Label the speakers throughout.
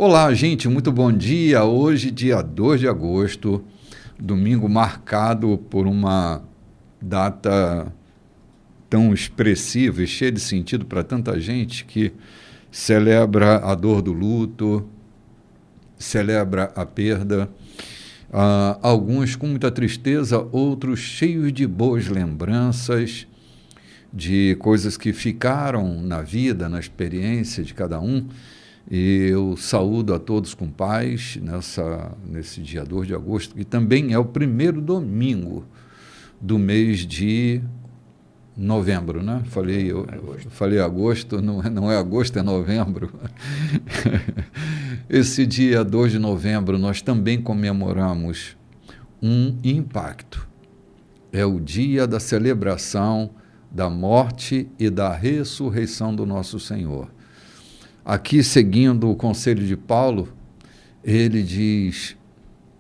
Speaker 1: Olá, gente, muito bom dia. Hoje, dia 2 de agosto, domingo marcado por uma data tão expressiva e cheia de sentido para tanta gente que celebra a dor do luto, celebra a perda, alguns com muita tristeza, outros cheios de boas lembranças, de coisas que ficaram na vida, na experiência de cada um. E eu saúdo a todos com paz nesse dia 2 de agosto, que também é o primeiro domingo do mês de novembro, né? Falei agosto, não é agosto, é novembro. Esse dia 2 de novembro nós também comemoramos um impacto. É o dia da celebração da morte e da ressurreição do nosso Senhor. Aqui, seguindo o conselho de Paulo, ele diz: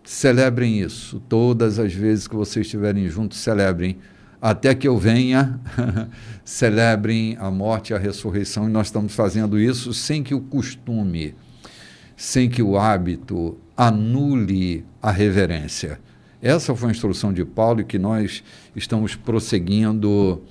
Speaker 1: celebrem isso, todas as vezes que vocês estiverem juntos, celebrem, até que eu venha, celebrem a morte e a ressurreição, e nós estamos fazendo isso sem que o costume, sem que o hábito anule a reverência. Essa foi a instrução de Paulo e que nós estamos prosseguindo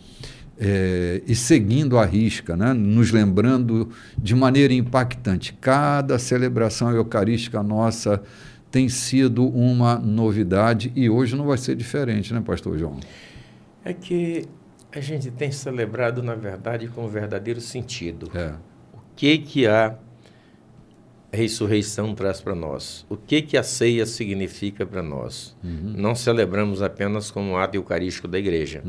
Speaker 1: e seguindo à risca, né? Nos lembrando de maneira impactante. Cada celebração eucarística nossa tem sido uma novidade e hoje não vai ser diferente, né, pastor João?
Speaker 2: É que a gente tem celebrado, na verdade, com o verdadeiro sentido. O que a ressurreição traz para nós? O que a ceia significa para nós? Não celebramos apenas como um ato eucarístico da igreja.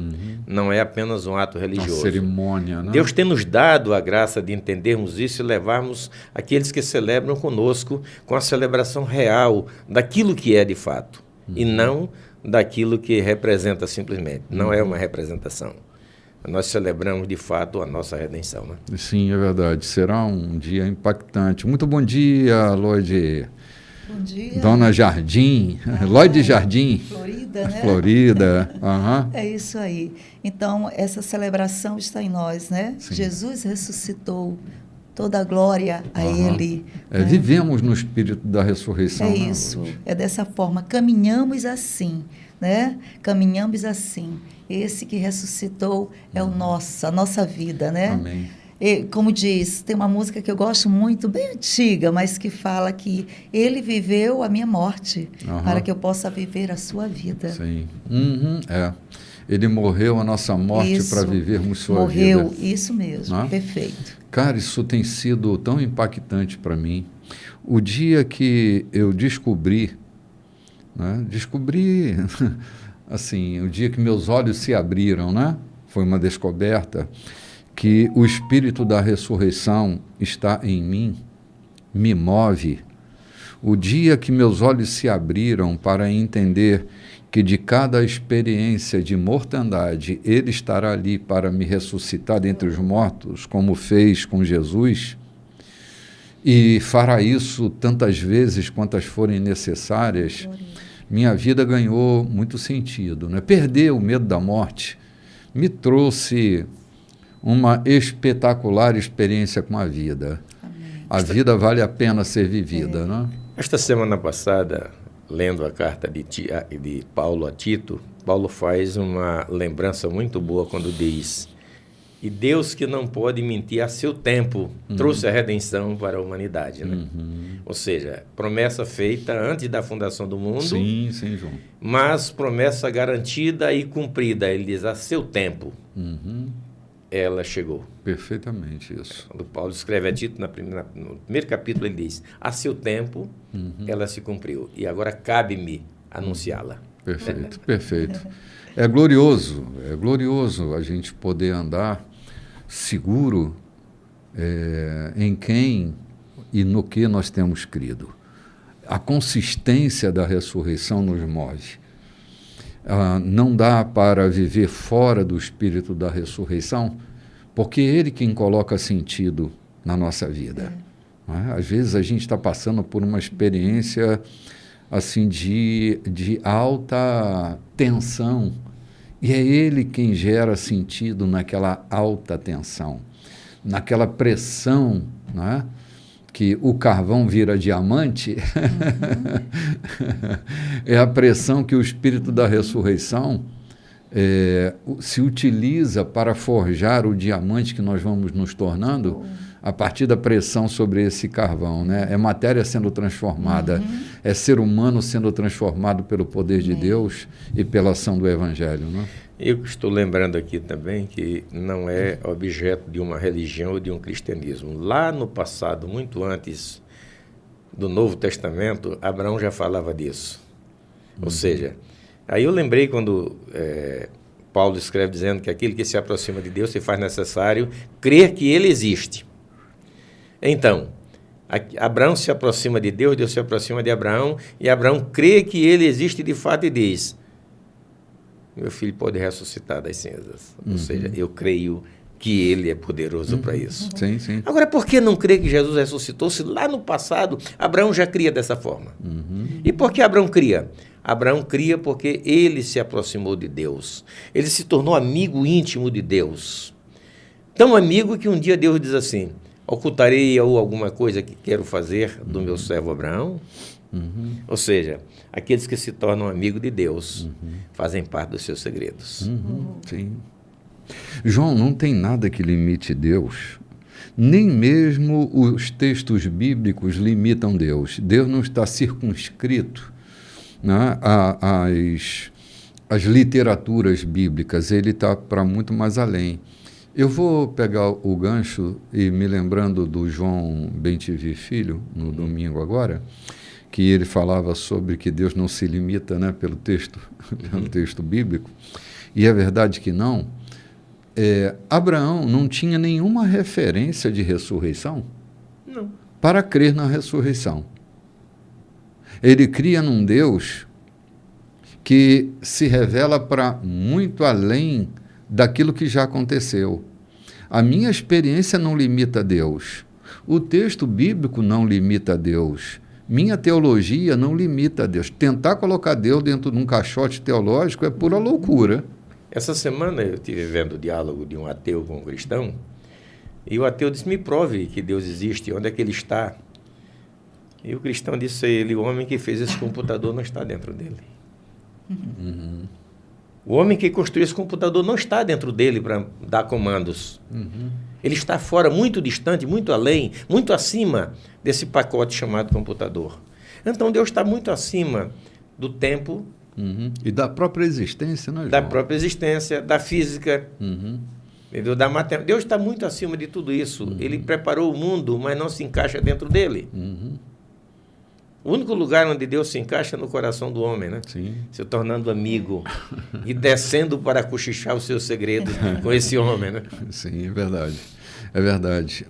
Speaker 2: Não é apenas um ato religioso.
Speaker 1: Uma cerimônia, né?
Speaker 2: Deus tem nos dado a graça de entendermos isso e levarmos aqueles que celebram conosco com a celebração real daquilo que é de fato. E não daquilo que representa simplesmente. Não é uma representação. Nós celebramos, de fato, a nossa redenção, né?
Speaker 1: Sim, é verdade. Será um dia impactante. Muito bom dia, Lloyd.
Speaker 3: Bom dia.
Speaker 1: Dona Jardim. Lloyd Jardim.
Speaker 3: Florida, né?
Speaker 1: Florida.
Speaker 3: É isso aí. Então, essa celebração está em nós, né?
Speaker 1: Sim.
Speaker 3: Jesus ressuscitou. Toda a glória a Ele.
Speaker 1: Né? Vivemos no espírito da ressurreição.
Speaker 3: É isso.
Speaker 1: Lloyd?
Speaker 3: É dessa forma. Caminhamos assim, né? Caminhamos assim. Esse que ressuscitou é a nossa vida, né?
Speaker 1: Amém.
Speaker 3: E, como diz, tem uma música que eu gosto muito, bem antiga, mas que fala que Ele viveu a minha morte, para que eu possa viver a sua vida.
Speaker 1: Sim. Ele morreu a nossa morte para vivermos sua vida.
Speaker 3: Morreu, isso mesmo, perfeito.
Speaker 1: Cara, isso tem sido tão impactante para mim. O dia que eu descobri, assim, o dia que meus olhos se abriram, né? Foi uma descoberta que o Espírito da ressurreição está em mim, me move. O dia que meus olhos se abriram para entender que de cada experiência de mortandade, Ele estará ali para me ressuscitar dentre os mortos, como fez com Jesus, e fará isso tantas vezes quantas forem necessárias. Minha vida ganhou muito sentido, né? Perder o medo da morte me trouxe uma espetacular experiência com a vida. Amém. A vida vale a pena ser vivida, né?
Speaker 2: Esta semana passada, lendo a carta de Paulo a Tito, Paulo faz uma lembrança muito boa quando diz: e Deus, que não pode mentir, a seu tempo trouxe a redenção para a humanidade, né? Ou seja, promessa feita antes da fundação do mundo.
Speaker 1: Sim, João.
Speaker 2: Mas promessa garantida e cumprida. Ele diz: a seu tempo, ela chegou.
Speaker 1: Perfeitamente isso.
Speaker 2: Quando Paulo escreve a Tito, no primeiro capítulo, ele diz: a seu tempo, ela se cumpriu. E agora cabe-me anunciá-la.
Speaker 1: Perfeito, perfeito. É glorioso a gente poder andar seguro em quem e no que nós temos crido. A consistência da ressurreição nos move. Não dá para viver fora do espírito da ressurreição, porque é Ele quem coloca sentido na nossa vida. Às vezes a gente está passando por uma experiência assim de alta tensão, e é Ele quem gera sentido naquela alta tensão, naquela pressão, né, que o carvão vira diamante, é a pressão que o Espírito da ressurreição se utiliza para forjar o diamante que nós vamos nos tornando a partir da pressão sobre esse carvão, né? É matéria sendo transformada, é ser humano sendo transformado pelo poder de Deus e pela ação do Evangelho, né?
Speaker 2: Eu estou lembrando aqui também que não é objeto de uma religião ou de um cristianismo. Lá no passado, muito antes do Novo Testamento, Abraão já falava disso. Ou seja, aí eu lembrei quando Paulo escreve dizendo que aquele que se aproxima de Deus se faz necessário crer que ele existe. Então, Abraão se aproxima de Deus, Deus se aproxima de Abraão, e Abraão crê que ele existe de fato e diz: meu filho pode ressuscitar das cinzas. Ou seja, eu creio que ele é poderoso para isso.
Speaker 1: Sim, sim.
Speaker 2: Agora, por que não crer que Jesus ressuscitou se lá no passado Abraão já cria dessa forma? E por que Abraão cria? Abraão cria porque ele se aproximou de Deus. Ele se tornou amigo íntimo de Deus. Tão amigo que um dia Deus diz assim: ocultarei eu alguma coisa que quero fazer do meu servo Abraão? Ou seja, aqueles que se tornam amigos de Deus fazem parte dos seus segredos.
Speaker 1: Sim. João, não tem nada que limite Deus. Nem mesmo os textos bíblicos limitam Deus. Deus não está circunscrito, né, às literaturas bíblicas. Ele está para muito mais além. Eu vou pegar o gancho e me lembrando do João Bentivi Filho, no domingo agora, que ele falava sobre que Deus não se limita, né, pelo texto bíblico, e é verdade que não. Abraão não tinha nenhuma referência de ressurreição para crer na ressurreição. Ele cria num Deus que se revela para muito além daquilo que já aconteceu. A minha experiência não limita Deus. O texto bíblico não limita Deus. Minha teologia não limita Deus. Tentar colocar Deus dentro de um caixote teológico é pura loucura.
Speaker 2: Essa semana eu estive vendo o diálogo de um ateu com um cristão, e o ateu disse: me prove que Deus existe, onde é que ele está? E o cristão disse a ele: o homem que fez esse computador não está dentro dele. O homem que construiu esse computador não está dentro dele para dar comandos. Ele está fora, muito distante, muito além, muito acima desse pacote chamado computador. Então Deus está muito acima do tempo.
Speaker 1: E da própria existência, né, João?
Speaker 2: Da própria existência, da física, entendeu? Da matemática. Deus está muito acima de tudo isso. Ele preparou o mundo, mas não se encaixa dentro dele. O único lugar onde Deus se encaixa é no coração do homem, né?
Speaker 1: Sim.
Speaker 2: Se tornando amigo e descendo para cochichar os seus segredos com esse homem, né?
Speaker 1: Sim, é verdade. É verdade.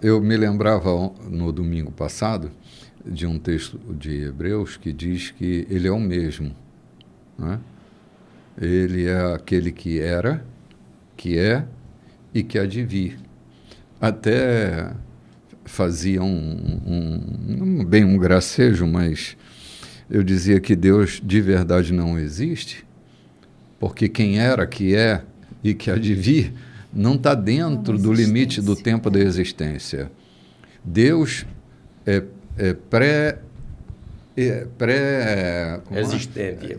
Speaker 1: Eu me lembrava no domingo passado de um texto de Hebreus que diz que ele é o mesmo, né? Ele é aquele que era, que é e que há de vir. Até fazia um gracejo, mas eu dizia que Deus de verdade não existe, porque quem era, que é e que há de vir não está dentro do limite do tempo da existência. Deus
Speaker 2: Existente,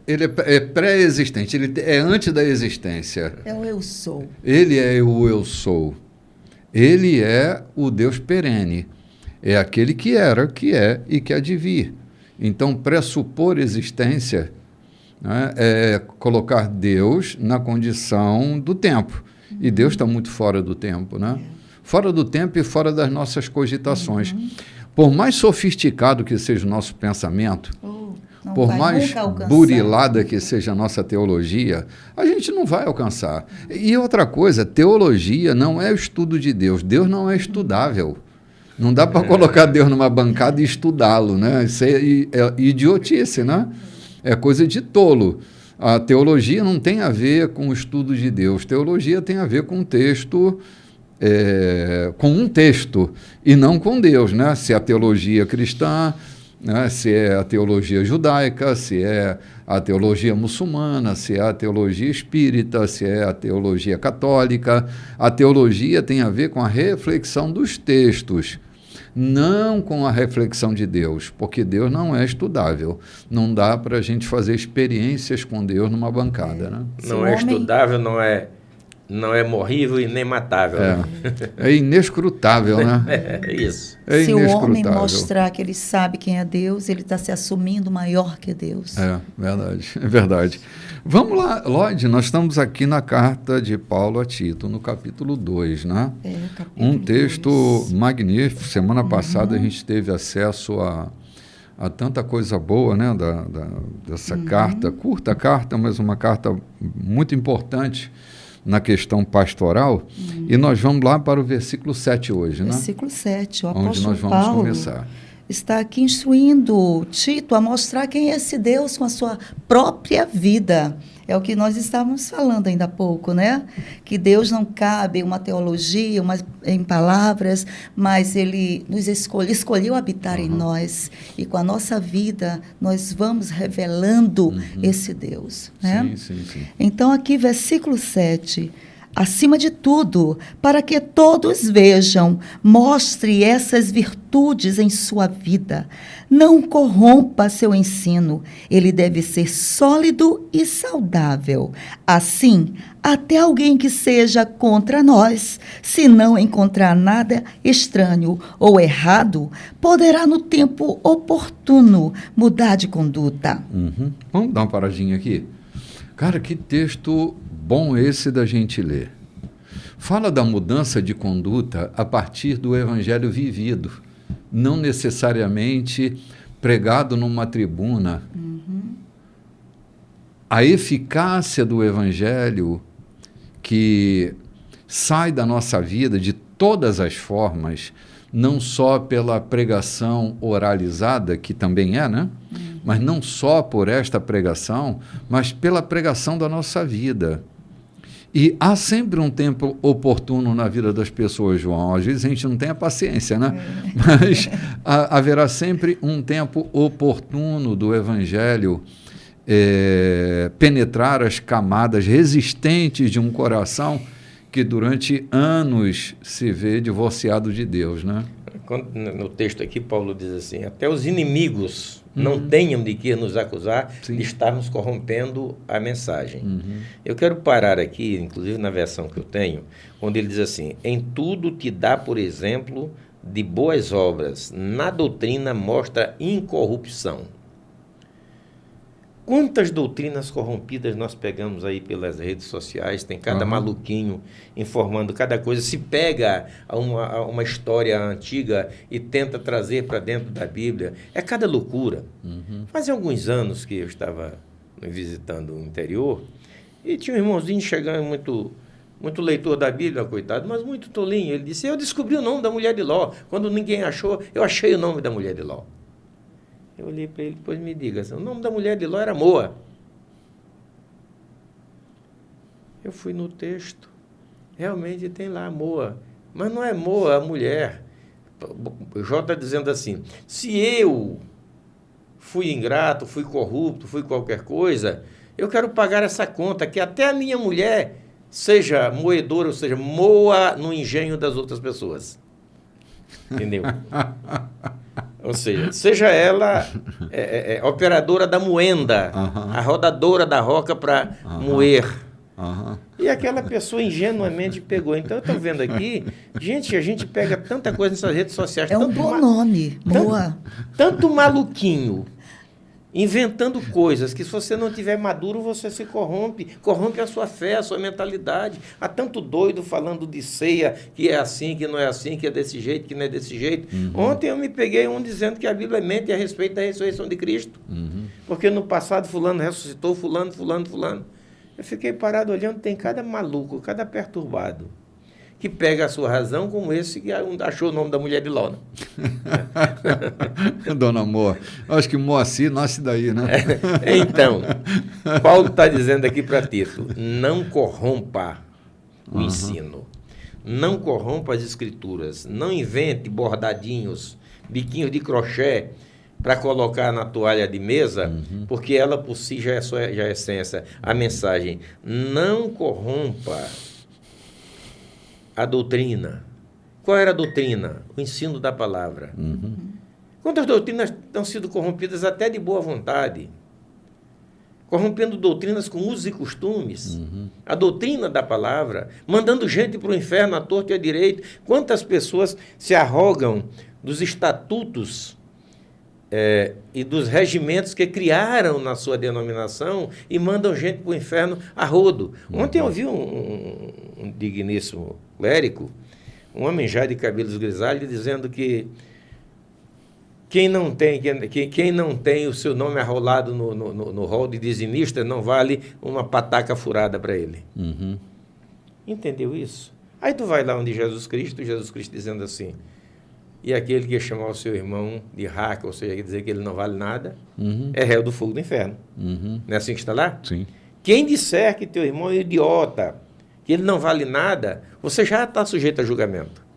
Speaker 1: ele é pré-existente, ele é antes da existência.
Speaker 3: É o eu sou.
Speaker 1: Ele é o eu sou. Ele é o Deus perene. É aquele que era, que é e que há de vir. Então, pressupor existência, né, é colocar Deus na condição do tempo. E Deus está muito fora do tempo, né? Fora do tempo e fora das nossas cogitações. Por mais sofisticado que seja o nosso pensamento, por mais burilada que seja a nossa teologia, a gente não vai alcançar. E outra coisa, teologia não é o estudo de Deus. Deus não é estudável. Não dá para colocar Deus numa bancada e estudá-lo, né? Isso é idiotice, né? É coisa de tolo. A teologia não tem a ver com o estudo de Deus. Teologia tem a ver com um texto e não com Deus, né? Se é a teologia cristã, né? Se é a teologia judaica, se é a teologia muçulmana, se é a teologia espírita, se é a teologia católica. A teologia tem a ver com a reflexão dos textos. não com a reflexão de Deus, porque Deus não é estudável. Não dá para a gente fazer experiências com Deus numa bancada. Né?
Speaker 2: Não é estudável, não é morrível e nem matável.
Speaker 1: É,
Speaker 2: né?
Speaker 1: é inescrutável, né?
Speaker 2: É isso.
Speaker 1: É
Speaker 3: Se o homem
Speaker 1: inescrutável.
Speaker 3: mostrar que ele sabe quem é Deus, ele está se assumindo maior que Deus.
Speaker 1: É, verdade, é verdade. Vamos lá, Lloyd, nós estamos aqui na carta de Paulo a Tito, no capítulo 2, né? Um texto
Speaker 3: 2.
Speaker 1: magnífico. Semana passada a gente teve acesso a tanta coisa boa, né? Dessa carta, curta carta, mas uma carta muito importante na questão pastoral. E nós vamos lá para o versículo 7 hoje, né?
Speaker 3: Versículo 7, o
Speaker 1: Onde
Speaker 3: apóstolo
Speaker 1: nós vamos
Speaker 3: Paulo
Speaker 1: começar.
Speaker 3: está aqui instruindo Tito a mostrar quem é esse Deus com a sua própria vida. É o que nós estávamos falando ainda há pouco, né? Que Deus não cabe em uma teologia, em palavras, mas Ele nos escolheu habitar em nós. E com a nossa vida, nós vamos revelando esse Deus. Né?
Speaker 1: Sim.
Speaker 3: Então, aqui, versículo 7. Acima de tudo, para que todos vejam, mostre essas virtudes em sua vida. Não corrompa seu ensino. Ele deve ser sólido e saudável. Assim, até alguém que seja contra nós, se não encontrar nada estranho ou errado, poderá no tempo oportuno mudar de conduta.
Speaker 1: Vamos dar uma paradinha aqui? Cara, que texto bom esse da gente ler. Fala da mudança de conduta a partir do evangelho vivido, não necessariamente pregado numa tribuna. A eficácia do evangelho que sai da nossa vida de todas as formas, não só pela pregação oralizada, que também é, né? Mas não só por esta pregação, mas pela pregação da nossa vida. E há sempre um tempo oportuno na vida das pessoas, João. Às vezes a gente não tem a paciência, né? Mas haverá sempre um tempo oportuno do Evangelho penetrar as camadas resistentes de um coração que durante anos se vê divorciado de Deus, né?
Speaker 2: No texto aqui, Paulo diz assim, até os inimigos não tenham de que nos acusar de estarmos corrompendo a mensagem. Eu quero parar aqui, inclusive na versão que eu tenho, onde ele diz assim, em tudo te dá, por exemplo, de boas obras, na doutrina mostra incorrupção. Quantas doutrinas corrompidas nós pegamos aí pelas redes sociais, tem cada maluquinho informando cada coisa, se pega uma história antiga e tenta trazer para dentro da Bíblia, é cada loucura. Fazia alguns anos que eu estava visitando o interior e tinha um irmãozinho chegando muito leitor da Bíblia, coitado, mas muito tolinho. Ele disse, eu descobri o nome da mulher de Ló, quando ninguém achou, eu achei o nome da mulher de Ló. Eu olhei para ele, depois me diga, o nome da mulher de Ló era Moa. Eu fui no texto, realmente tem lá Moa, mas não é Moa a mulher. O Jó está dizendo assim, se eu fui ingrato, fui corrupto, fui qualquer coisa, eu quero pagar essa conta, que até a minha mulher seja moedora, ou seja, moa no engenho das outras pessoas. Entendeu? Ou seja ela operadora da moenda, a rodadora da roca para moer. E aquela pessoa ingenuamente pegou. Então, eu estou vendo aqui, gente, a gente pega tanta coisa nessas redes sociais.
Speaker 3: É um bom nome, Moa.
Speaker 2: Tanto maluquinho, inventando coisas que se você não tiver maduro, você se corrompe a sua fé, a sua mentalidade. Há tanto doido falando de ceia, que é assim, que não é assim, que é desse jeito, que não é desse jeito. Ontem eu me peguei dizendo que a Bíblia mente a respeito da ressurreição de Cristo. Porque no passado fulano ressuscitou, fulano. Eu fiquei parado olhando, tem cada maluco, cada perturbado, que pega a sua razão como esse que achou o nome da mulher de Ló.
Speaker 1: Dona Moa. Acho que Moacir nasce daí, né?
Speaker 2: Então, Paulo está dizendo aqui para Tito, não corrompa o ensino, não corrompa as escrituras, não invente bordadinhos, biquinhos de crochê para colocar na toalha de mesa, porque ela por si já é a essência, a mensagem. Não corrompa a doutrina, Qual era a doutrina? O ensino da palavra. Quantas doutrinas estão sendo corrompidas até de boa vontade? Corrompendo doutrinas com usos e costumes. A doutrina da palavra, mandando gente para o inferno à torta e à direita. Quantas pessoas se arrogam dos estatutos e dos regimentos que criaram na sua denominação e mandam gente para o inferno a rodo. Ontem eu vi um digníssimo clérigo, um homem já de cabelos grisalhos, dizendo que quem não tem o seu nome arrolado no rol de dizimista não vale uma pataca furada para ele. Entendeu isso? Aí tu vai lá onde Jesus Cristo dizendo assim, e aquele que chamar o seu irmão de raca, ou seja, quer dizer que ele não vale nada, é réu do fogo do inferno. Não é assim que está lá?
Speaker 1: Sim.
Speaker 2: Quem disser que teu irmão é idiota, que ele não vale nada, você já está sujeito a julgamento.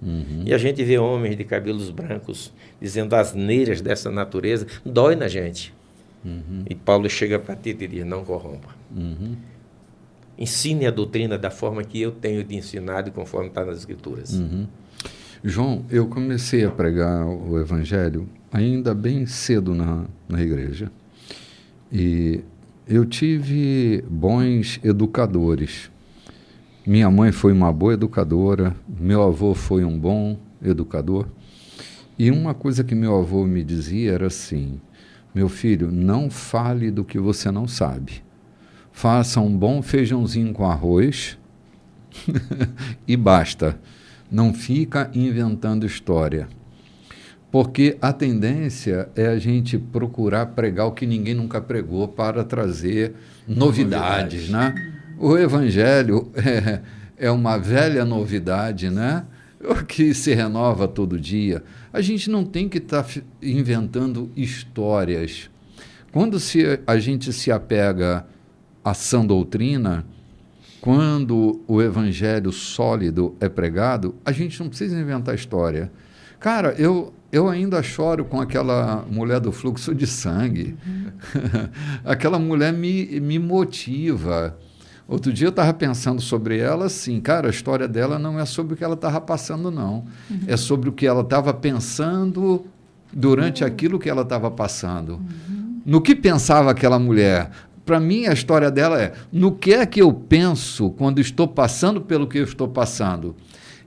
Speaker 2: E a gente vê homens de cabelos brancos dizendo asneiras dessa natureza, dói na gente. E Paulo chega para ti e diz, não corrompa. Ensine a doutrina da forma que eu tenho te ensinado e conforme está nas Escrituras.
Speaker 1: João, eu comecei a pregar o Evangelho ainda bem cedo na igreja. E eu tive bons educadores. Minha mãe foi uma boa educadora, meu avô foi um bom educador. E uma coisa que meu avô me dizia era assim, meu filho, não fale do que você não sabe. Faça um bom feijãozinho com arroz e basta. Não fica inventando história. Porque a tendência é a gente procurar pregar o que ninguém nunca pregou para trazer novidades, né? O Evangelho é uma velha novidade, né? Que se renova todo dia. A gente não tem que estar inventando histórias. Quando a gente se apega à sã doutrina, quando o Evangelho sólido é pregado, a gente não precisa inventar história. Cara, eu ainda choro com aquela mulher do fluxo de sangue. Aquela mulher me motiva. Outro dia eu estava pensando sobre ela assim, cara, a história dela não é sobre o que ela estava passando, não. É sobre o que ela estava pensando durante aquilo que ela estava passando. No que pensava aquela mulher? Para mim, a história dela é, no que é que eu penso quando estou passando pelo que eu estou passando?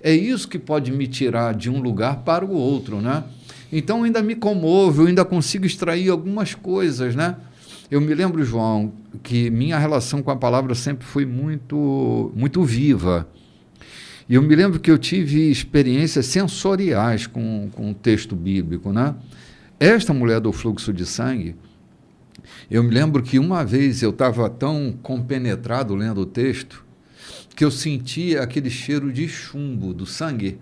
Speaker 1: É isso que pode me tirar de um lugar para o outro, né? Então, ainda me comovo, eu ainda consigo extrair algumas coisas, né? Eu me lembro, João, que minha relação com a palavra sempre foi muito, muito viva. E eu me lembro que eu tive experiências sensoriais com o texto bíblico, né? Esta mulher do fluxo de sangue, eu me lembro que uma vez eu estava tão compenetrado lendo o texto que eu sentia aquele cheiro de chumbo, do sangue.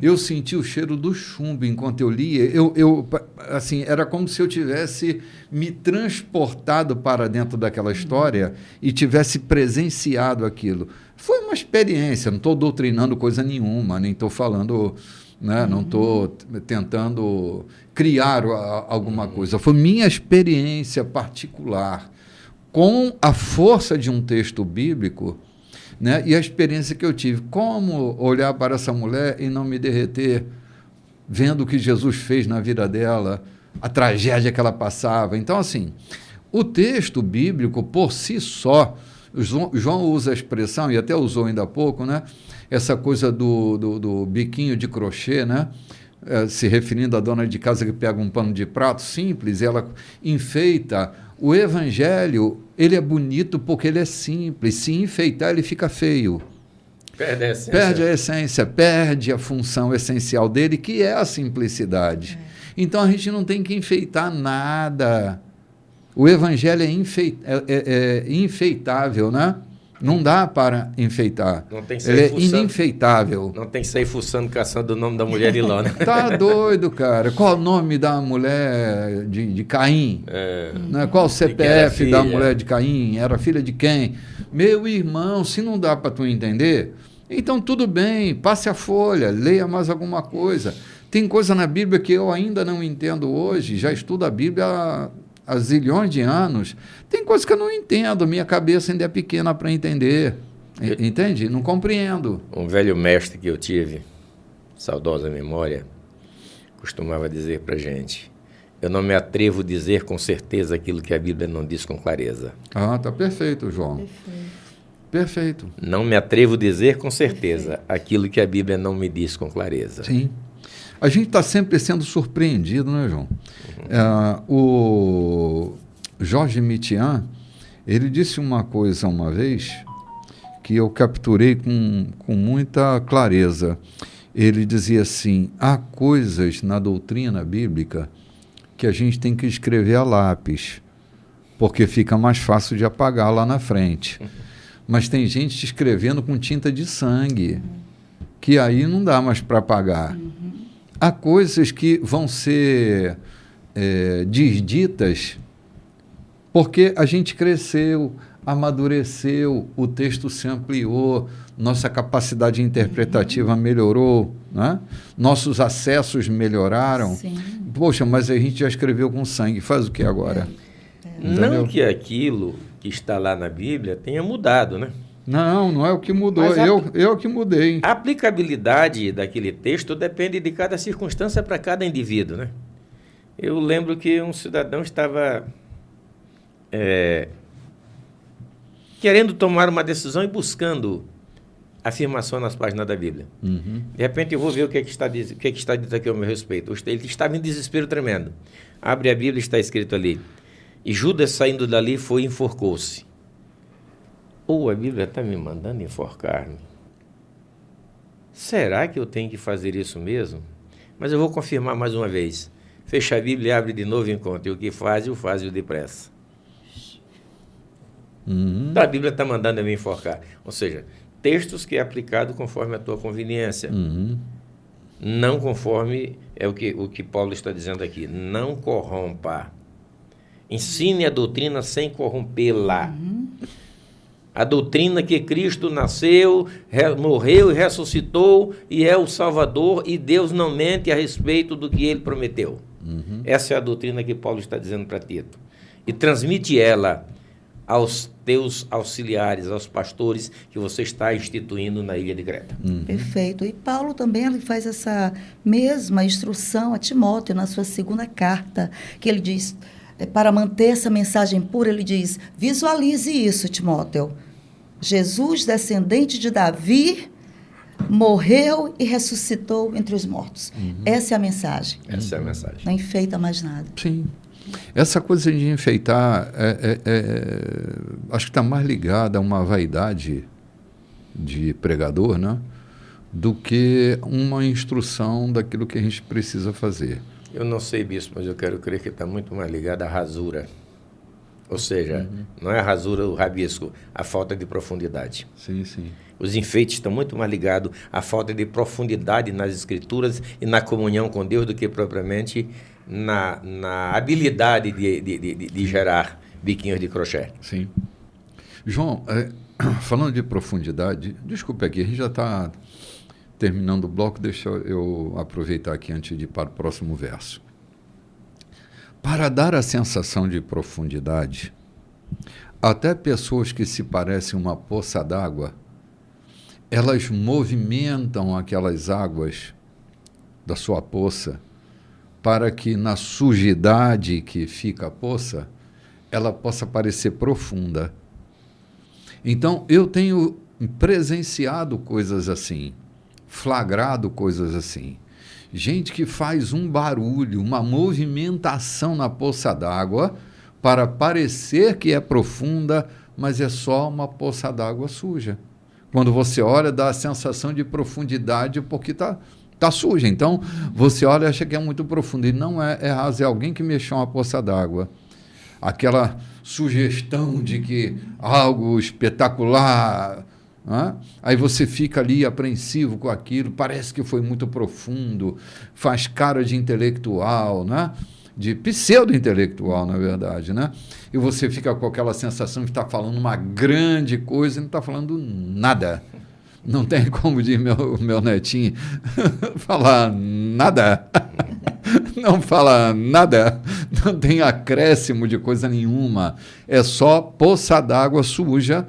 Speaker 1: Eu senti o cheiro do chumbo enquanto eu lia. Assim, era como se eu tivesse me transportado para dentro daquela história e tivesse presenciado aquilo. Foi uma experiência, não estou doutrinando coisa nenhuma, nem estou falando, né, não estou tentando criar alguma coisa. Foi minha experiência particular com a força de um texto bíblico, né? E a experiência que eu tive, como olhar para essa mulher e não me derreter, vendo o que Jesus fez na vida dela, a tragédia que ela passava. Então, assim, o texto bíblico, por si só, João usa a expressão, e até usou ainda há pouco, né? Essa coisa do biquinho de crochê, né? Se referindo à dona de casa que pega um pano de prato simples, ela enfeita. O Evangelho, ele é bonito porque ele é simples. Se enfeitar, ele fica feio.
Speaker 2: Perde a essência.
Speaker 1: Perde a essência, perde a função essencial dele, que é a simplicidade. Então, a gente não tem que enfeitar nada. O Evangelho é enfeitável, né? Não dá para enfeitar.
Speaker 2: Não tem
Speaker 1: ele é ininfeitável.
Speaker 2: Não tem que sair fuçando, caçando o nome da mulher de lá, né?
Speaker 1: Tá doido, cara. Qual o nome da mulher de Caim? Né? Qual o CPF da mulher de Caim? Era filha de quem? Meu irmão, se não dá para tu entender, então tudo bem, passe a folha, leia mais alguma coisa. Tem coisa na Bíblia que eu ainda não entendo hoje, já estudo a Bíblia há zilhões de anos. Tem coisas que eu não entendo, minha cabeça ainda é pequena para entender. Entende? Não compreendo.
Speaker 2: Um velho mestre que eu tive, saudosa memória, costumava dizer para a gente: eu não me atrevo a dizer com certeza aquilo que a Bíblia não diz com clareza.
Speaker 1: Ah, tá perfeito, João. Perfeito.
Speaker 2: Não me atrevo a dizer com certeza aquilo que a Bíblia não me diz com clareza.
Speaker 1: Sim. A gente está sempre sendo surpreendido, né, João? O Jorge Mitian, ele disse uma coisa uma vez que eu capturei com muita clareza. Ele dizia assim: há coisas na doutrina bíblica que a gente tem que escrever a lápis, porque fica mais fácil de apagar lá na frente. Mas tem gente escrevendo com tinta de sangue, que aí não dá mais para apagar. Há coisas que vão ser desditas porque a gente cresceu, amadureceu, o texto se ampliou, nossa capacidade interpretativa melhorou, né? Nossos acessos melhoraram.
Speaker 3: Sim.
Speaker 1: Poxa, mas a gente já escreveu com sangue, faz o que agora?
Speaker 2: Não que aquilo que está lá na Bíblia tenha mudado, né?
Speaker 1: Não é o que mudou,
Speaker 2: Mas
Speaker 1: eu que mudei.
Speaker 2: A aplicabilidade daquele texto depende de cada circunstância para cada indivíduo, né? Eu lembro que um cidadão estava querendo tomar uma decisão e buscando afirmação nas páginas da Bíblia.
Speaker 1: Uhum.
Speaker 2: De repente eu vou ver o que está dito aqui ao meu respeito. Ele estava em desespero tremendo. Abre a Bíblia e está escrito ali: e Judas, saindo dali, foi e enforcou-se. Ou a Bíblia está me mandando enforcar-me? Será que eu tenho que fazer isso mesmo? Mas eu vou confirmar mais uma vez. Fecha a Bíblia e abre de novo e encontra. E o que faz, o faz depressa. Então a Bíblia está mandando eu me enforcar. Ou seja, textos que é aplicado conforme a tua conveniência. Não conforme é o que Paulo está dizendo aqui. Não corrompa. Ensine a doutrina sem corrompê-la. A doutrina que Cristo nasceu, morreu e ressuscitou e é o Salvador, e Deus não mente a respeito do que ele prometeu. Essa é a doutrina que Paulo está dizendo para Tito. E transmite ela aos teus auxiliares, aos pastores que você está instituindo na ilha de Creta.
Speaker 3: Perfeito. E Paulo também ele faz essa mesma instrução a Timóteo na sua segunda carta, que ele diz, para manter essa mensagem pura, ele diz: visualize isso, Timóteo. Jesus, descendente de Davi, morreu e ressuscitou entre os mortos. Essa é a mensagem.
Speaker 2: Essa é a mensagem.
Speaker 3: Não enfeita mais nada.
Speaker 1: Sim. Essa coisa de enfeitar, acho que está mais ligada a uma vaidade de pregador, né? Do que uma instrução daquilo que a gente precisa fazer.
Speaker 2: Eu não sei, bispo, mas eu quero crer que está muito mais ligado à rasura. Ou seja, não é a rasura, o rabisco, a falta de profundidade.
Speaker 1: Sim, sim.
Speaker 2: Os enfeites estão muito mais ligados à falta de profundidade nas Escrituras e na comunhão com Deus do que propriamente na habilidade de gerar biquinhos de crochê.
Speaker 1: Sim. João, falando de profundidade, desculpe aqui, a gente já está terminando o bloco, deixa eu aproveitar aqui antes de ir para o próximo verso. Para dar a sensação de profundidade, até pessoas que se parecem uma poça d'água, elas movimentam aquelas águas da sua poça para que na sujidade que fica a poça, ela possa parecer profunda. Então, eu tenho presenciado coisas assim, flagrado coisas assim. Gente que faz um barulho, uma movimentação na poça d'água para parecer que é profunda, mas é só uma poça d'água suja. Quando você olha, dá a sensação de profundidade porque está suja. Então, você olha e acha que é muito profundo. E não é raso, é alguém que mexeu uma poça d'água. Aquela sugestão de que algo espetacular... Aí você fica ali apreensivo com aquilo, parece que foi muito profundo, faz cara de intelectual, né? De pseudo-intelectual, na verdade, né? E você fica com aquela sensação de estar falando uma grande coisa e não está falando nada. Não tem, como diz meu netinho, falar nada. Não fala nada, não tem acréscimo de coisa nenhuma. É só poça d'água suja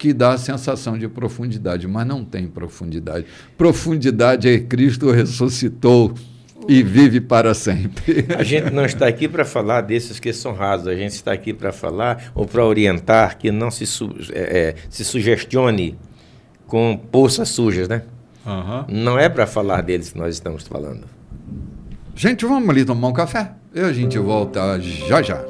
Speaker 1: que dá a sensação de profundidade, mas não tem profundidade. Profundidade é Cristo ressuscitou e vive para sempre.
Speaker 2: A gente não está aqui para falar desses que são rasos, a gente está aqui para falar ou para orientar que não se sugestione com poças sujas, né? Não é para falar deles que nós estamos falando.
Speaker 1: Gente, vamos ali tomar um café e a gente volta já já.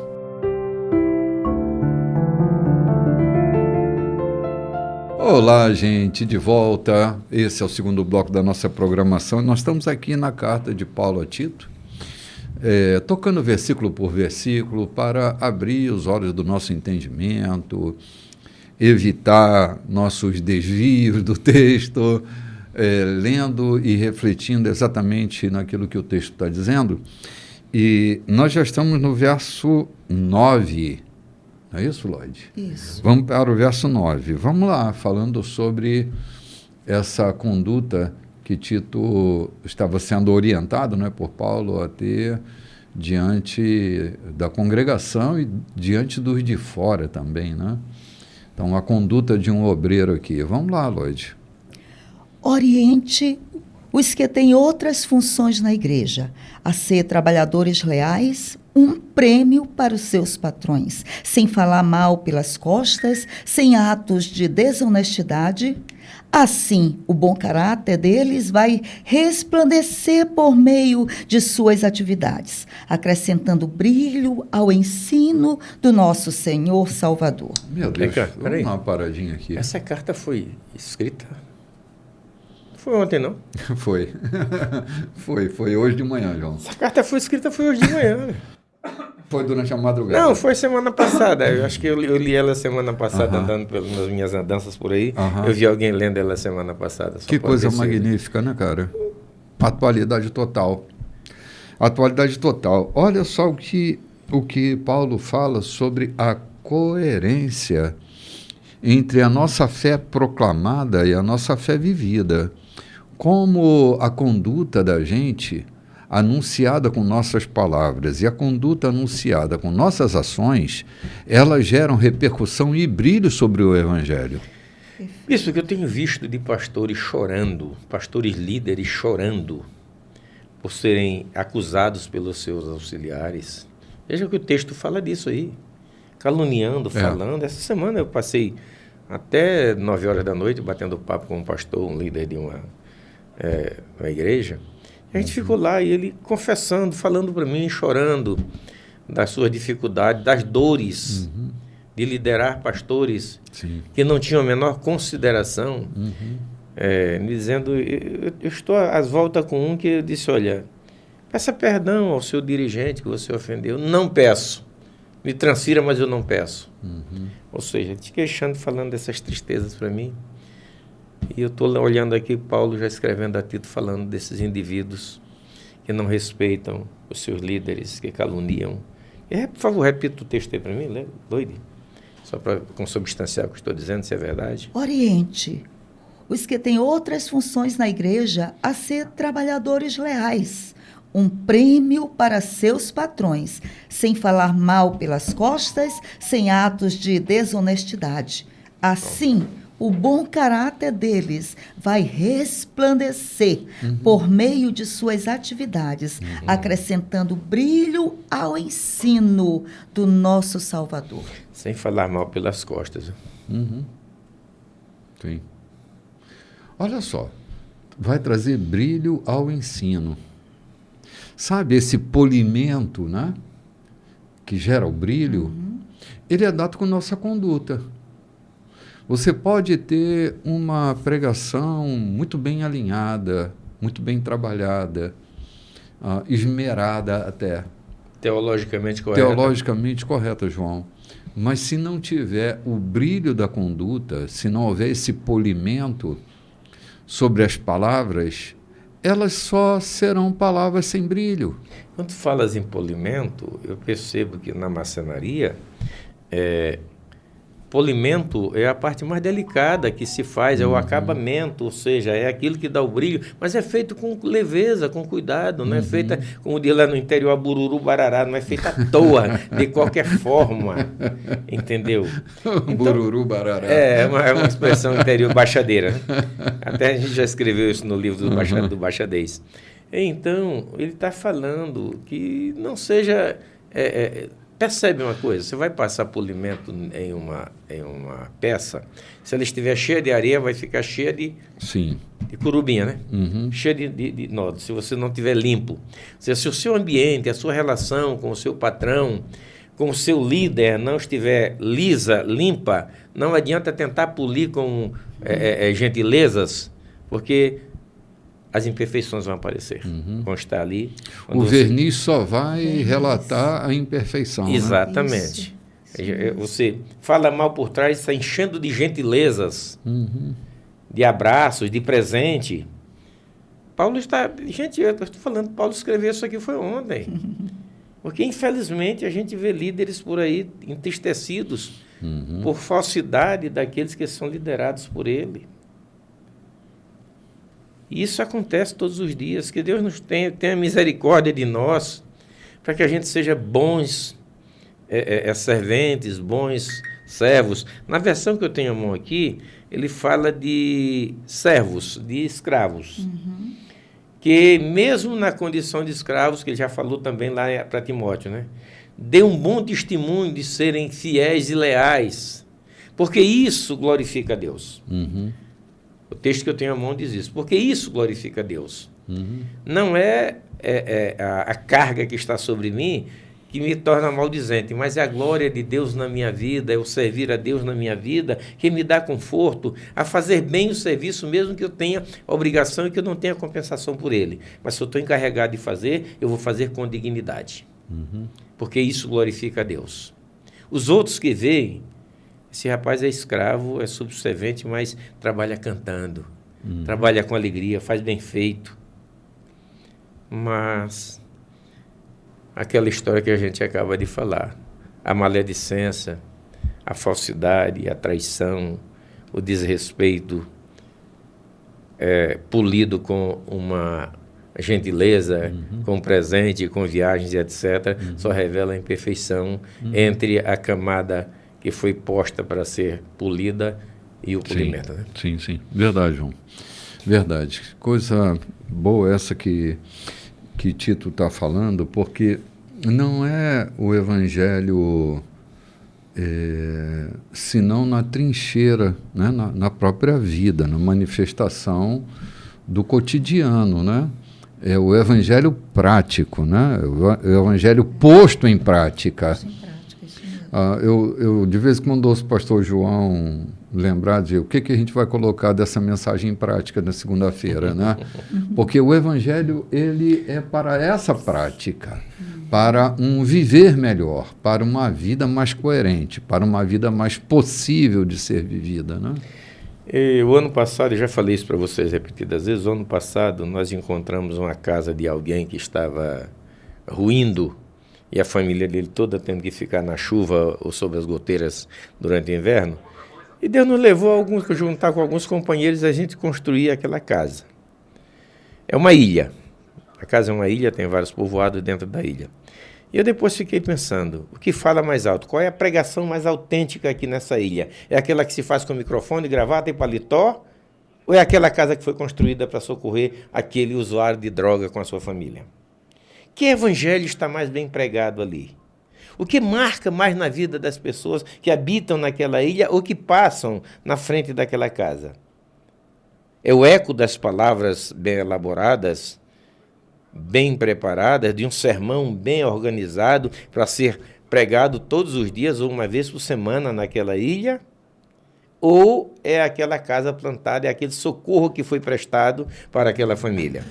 Speaker 1: Olá, gente, de volta. Esse é o segundo bloco da nossa programação. Nós estamos aqui na carta de Paulo a Tito, tocando versículo por versículo para abrir os olhos do nosso entendimento, evitar nossos desvios do texto, lendo e refletindo exatamente naquilo que o texto está dizendo. E nós já estamos no verso 9. Não é isso, Lloyd?
Speaker 3: Isso.
Speaker 1: Vamos para o verso 9. Vamos lá, falando sobre essa conduta que Tito estava sendo orientado, né, por Paulo a ter diante da congregação e diante dos de fora também, né? Então, a conduta de um obreiro aqui. Vamos lá, Lloyd.
Speaker 3: Oriente os que têm outras funções na igreja, a ser trabalhadores leais, um prêmio para os seus patrões, sem falar mal pelas costas, sem atos de desonestidade. Assim, o bom caráter deles vai resplandecer por meio de suas atividades, acrescentando brilho ao ensino do nosso Senhor Salvador.
Speaker 1: Meu Deus, vamos dar uma paradinha aqui.
Speaker 2: Essa carta foi escrita? Foi ontem, não?
Speaker 1: Foi. Foi hoje de manhã, João.
Speaker 2: Essa carta foi escrita hoje de manhã.
Speaker 1: Foi durante a madrugada.
Speaker 2: Não, foi semana passada. Eu acho que eu li ela semana passada, andando pelas minhas andanças por aí. Eu vi alguém lendo ela semana passada.
Speaker 1: Que coisa magnífica, né, cara? Atualidade total. Atualidade total. Olha só o que Paulo fala sobre a coerência entre a nossa fé proclamada e a nossa fé vivida. Como a conduta da gente, anunciada com nossas palavras, e a conduta anunciada com nossas ações, elas geram repercussão e brilho sobre o Evangelho.
Speaker 2: Isso que eu tenho visto de pastores chorando, pastores líderes chorando, por serem acusados pelos seus auxiliares. Veja que o texto fala disso aí, caluniando, falando. Essa semana eu passei até 9 horas da noite batendo papo com um pastor, um líder de uma igreja. A gente ficou lá e ele confessando, falando para mim, chorando das suas dificuldades, das dores de liderar pastores que não tinham a menor consideração, me dizendo, eu estou às voltas com um que eu disse, olha, peça perdão ao seu dirigente que você ofendeu. Não peço. Me transfira, mas eu não peço. Ou seja, te queixando, falando dessas tristezas para mim. E eu estou olhando aqui, Paulo já escrevendo a Tito, falando desses indivíduos que não respeitam os seus líderes, que caluniam. Por favor, repita o texto aí para mim, doido. Só para consubstanciar o que estou dizendo, se é verdade.
Speaker 3: Oriente os que têm outras funções na igreja a ser trabalhadores leais, um prêmio para seus patrões, sem falar mal pelas costas, sem atos de desonestidade. Assim, o bom caráter deles vai resplandecer por meio de suas atividades, acrescentando brilho ao ensino do nosso Salvador.
Speaker 2: Sem falar mal pelas costas.
Speaker 1: Sim. Olha só, vai trazer brilho ao ensino. Sabe, esse polimento, né, que gera o brilho, ele é dado com nossa conduta. Você pode ter uma pregação muito bem alinhada, muito bem trabalhada, esmerada até.
Speaker 2: Teologicamente correta.
Speaker 1: Teologicamente correta, João. Mas se não tiver o brilho da conduta, se não houver esse polimento sobre as palavras, elas só serão palavras sem brilho.
Speaker 2: Quando falas em polimento, eu percebo que na maçonaria, Polimento é a parte mais delicada que se faz, é o acabamento, ou seja, é aquilo que dá o brilho, mas é feito com leveza, com cuidado, não é feita, como diz lá no interior, a bururu barará, não é feita à toa, de qualquer forma, entendeu?
Speaker 1: Então, bururu barará.
Speaker 2: É uma expressão interior baixadeira, né? Até a gente já escreveu isso no livro do Baixadez. Então, ele está falando que não seja... percebe uma coisa, você vai passar polimento em uma peça, se ela estiver cheia de areia, vai ficar cheia de curubinha, né? Cheia de nódulos, se você não estiver limpo. Se o seu ambiente, a sua relação com o seu patrão, com o seu líder não estiver lisa, limpa, não adianta tentar polir com gentilezas, porque as imperfeições vão aparecer, vão estar ali.
Speaker 1: O verniz só vai relatar a imperfeição.
Speaker 2: Exatamente. Né? Você fala mal por trás, está enchendo de gentilezas, de abraços, de presente. Paulo está... Gente, eu estou falando, Paulo escreveu isso aqui foi ontem. Porque, infelizmente, a gente vê líderes por aí entristecidos por falsidade daqueles que são liderados por ele. E isso acontece todos os dias. Que Deus nos tenha misericórdia de nós, para que a gente seja bons serventes, bons servos. Na versão que eu tenho à mão aqui, ele fala de servos, de escravos. Que mesmo na condição de escravos, que ele já falou também lá para Timóteo, né? Dê um bom testemunho de serem fiéis e leais, porque isso glorifica a Deus. O texto que eu tenho à mão diz isso. Porque isso glorifica a Deus. Não é a carga que está sobre mim que me torna maldizente, mas é a glória de Deus na minha vida, é o servir a Deus na minha vida, que me dá conforto a fazer bem o serviço, mesmo que eu tenha obrigação e que eu não tenha compensação por ele. Mas se eu estou encarregado de fazer, eu vou fazer com dignidade. Porque isso glorifica a Deus. Os outros que veem, esse rapaz é escravo, é subserviente, mas trabalha cantando, trabalha com alegria, faz bem feito. Mas aquela história que a gente acaba de falar, a maledicência, a falsidade, a traição, o desrespeito, polido com uma gentileza, com presente, com viagens, etc., só revela a imperfeição entre a camada que foi posta para ser polida e o polimento. Né?
Speaker 1: Sim. Verdade, João. Verdade. Coisa boa essa que Tito está falando, porque não é o evangelho senão na trincheira, né? na própria vida, na manifestação do cotidiano, né? É o evangelho prático, né? O evangelho posto em prática. Eu de vez em quando ouço o pastor João lembrar de o que a gente vai colocar dessa mensagem em prática na segunda-feira, né? Porque o evangelho, ele é para essa prática, para um viver melhor, para uma vida mais coerente, para uma vida mais possível de ser vivida, né?
Speaker 2: O ano passado, eu já falei isso para vocês repetidas vezes, o ano passado nós encontramos uma casa de alguém que estava ruindo, e a família dele toda tendo que ficar na chuva ou sob as goteiras durante o inverno. E Deus nos levou a juntar com alguns companheiros a gente construir aquela casa. É uma ilha. A casa é uma ilha, tem vários povoados dentro da ilha. E eu depois fiquei pensando, o que fala mais alto? Qual é a pregação mais autêntica aqui nessa ilha? É aquela que se faz com microfone, gravata e paletó? Ou é aquela casa que foi construída para socorrer aquele usuário de droga com a sua família? Que evangelho está mais bem pregado ali? O que marca mais na vida das pessoas que habitam naquela ilha ou que passam na frente daquela casa? É o eco das palavras bem elaboradas, bem preparadas, de um sermão bem organizado para ser pregado todos os dias ou uma vez por semana naquela ilha? Ou é aquela casa plantada, é aquele socorro que foi prestado para aquela família?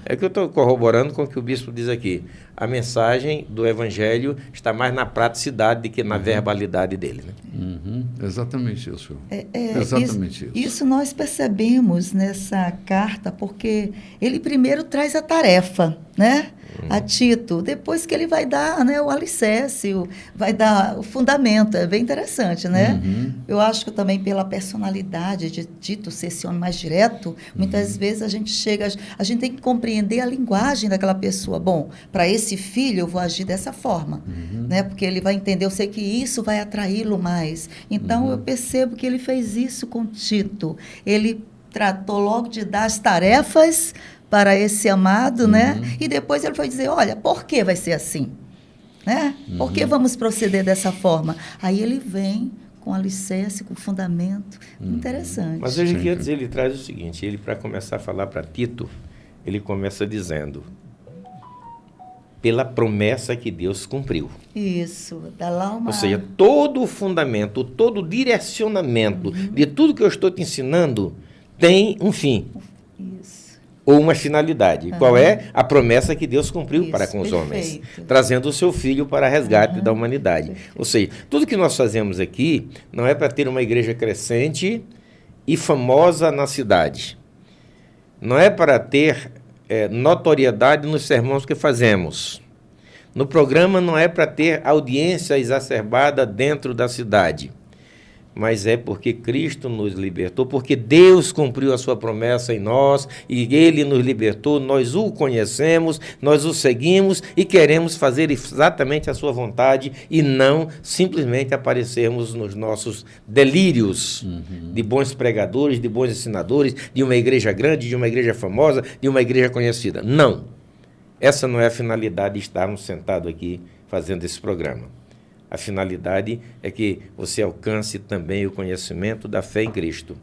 Speaker 2: É que eu estou corroborando com o que o bispo diz aqui. A mensagem do evangelho está mais na praticidade do que na verbalidade dele. Né?
Speaker 1: Exatamente isso. Exatamente isso.
Speaker 3: Isso nós percebemos nessa carta, porque ele primeiro traz a tarefa, né? A Tito, depois que ele vai dar, né, o alicerce, vai dar o fundamento. É bem interessante, né? Eu acho que também pela personalidade de Tito ser esse homem mais direto, muitas vezes a gente tem que compreender a linguagem daquela pessoa. Bom, para esse filho eu vou agir dessa forma, né? Porque ele vai entender, eu sei que isso vai atraí-lo mais. Então eu percebo que ele fez isso com Tito. Ele tratou logo de dar as tarefas para esse amado, né? E depois ele foi dizer, olha, por que vai ser assim? Né? Por que vamos proceder dessa forma? Aí ele vem com alicerce, com fundamento. Interessante.
Speaker 2: Mas hoje aqui antes ele traz o seguinte, ele para começar a falar para Tito, ele começa dizendo, pela promessa que Deus cumpriu.
Speaker 3: Isso, dá lá uma...
Speaker 2: Ou seja, todo o fundamento, todo o direcionamento de tudo que eu estou te ensinando tem um fim.
Speaker 3: Isso.
Speaker 2: Ou uma finalidade. Qual é? A promessa que Deus cumpriu para com os homens, trazendo o seu Filho para resgate da humanidade. Perfeito. Ou seja, tudo que nós fazemos aqui não é para ter uma igreja crescente e famosa na cidade. Não é para ter notoriedade nos sermões que fazemos. No programa não é para ter audiência exacerbada dentro da cidade. Mas é porque Cristo nos libertou, porque Deus cumpriu a sua promessa em nós, e Ele nos libertou, nós o conhecemos, nós o seguimos e queremos fazer exatamente a sua vontade e não simplesmente aparecermos nos nossos delírios de bons pregadores, de bons ensinadores, de uma igreja grande, de uma igreja famosa, de uma igreja conhecida. Não. Essa não é a finalidade de estarmos sentados aqui fazendo esse programa. A finalidade é que você alcance também o conhecimento da fé em Cristo.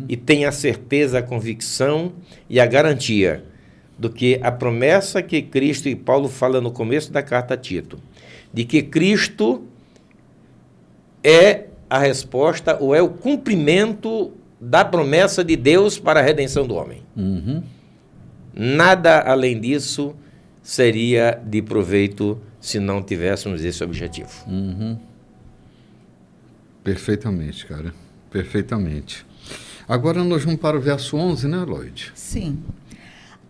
Speaker 2: E tenha a certeza, a convicção e a garantia do que a promessa que Cristo e Paulo fala no começo da carta a Tito, de que Cristo é a resposta ou é o cumprimento da promessa de Deus para a redenção do homem. Nada além disso seria de proveito se não tivéssemos esse objetivo.
Speaker 1: Perfeitamente, cara. Perfeitamente. Agora nós vamos para o verso 11, né, Lloyd?
Speaker 3: Sim.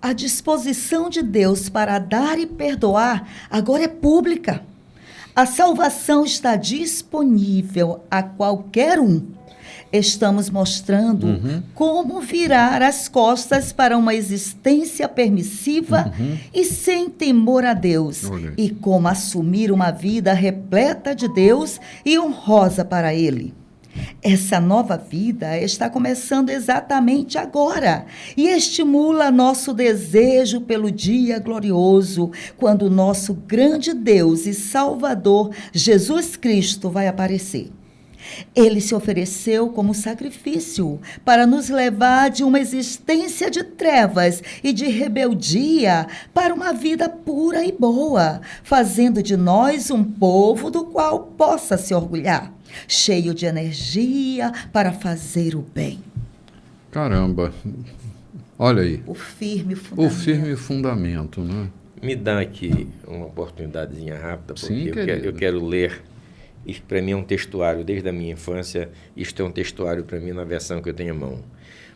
Speaker 3: A disposição de Deus para dar e perdoar agora é pública. A salvação está disponível a qualquer um. Estamos mostrando como virar as costas para uma existência permissiva e sem temor a Deus. E como assumir uma vida repleta de Deus e honrosa para Ele. Essa nova vida está começando exatamente agora e estimula nosso desejo pelo dia glorioso, quando nosso grande Deus e Salvador, Jesus Cristo, vai aparecer. Ele se ofereceu como sacrifício para nos levar de uma existência de trevas e de rebeldia para uma vida pura e boa, fazendo de nós um povo do qual possa se orgulhar, cheio de energia para fazer o bem.
Speaker 1: Caramba, olha aí.
Speaker 3: O firme fundamento.
Speaker 1: O firme fundamento, né?
Speaker 2: Me dá aqui uma oportunidadezinha rápida, porque
Speaker 1: Sim,
Speaker 2: eu quero ler. Isto para mim é um textuário, desde a minha infância, isto é um textuário para mim na versão que eu tenho à mão.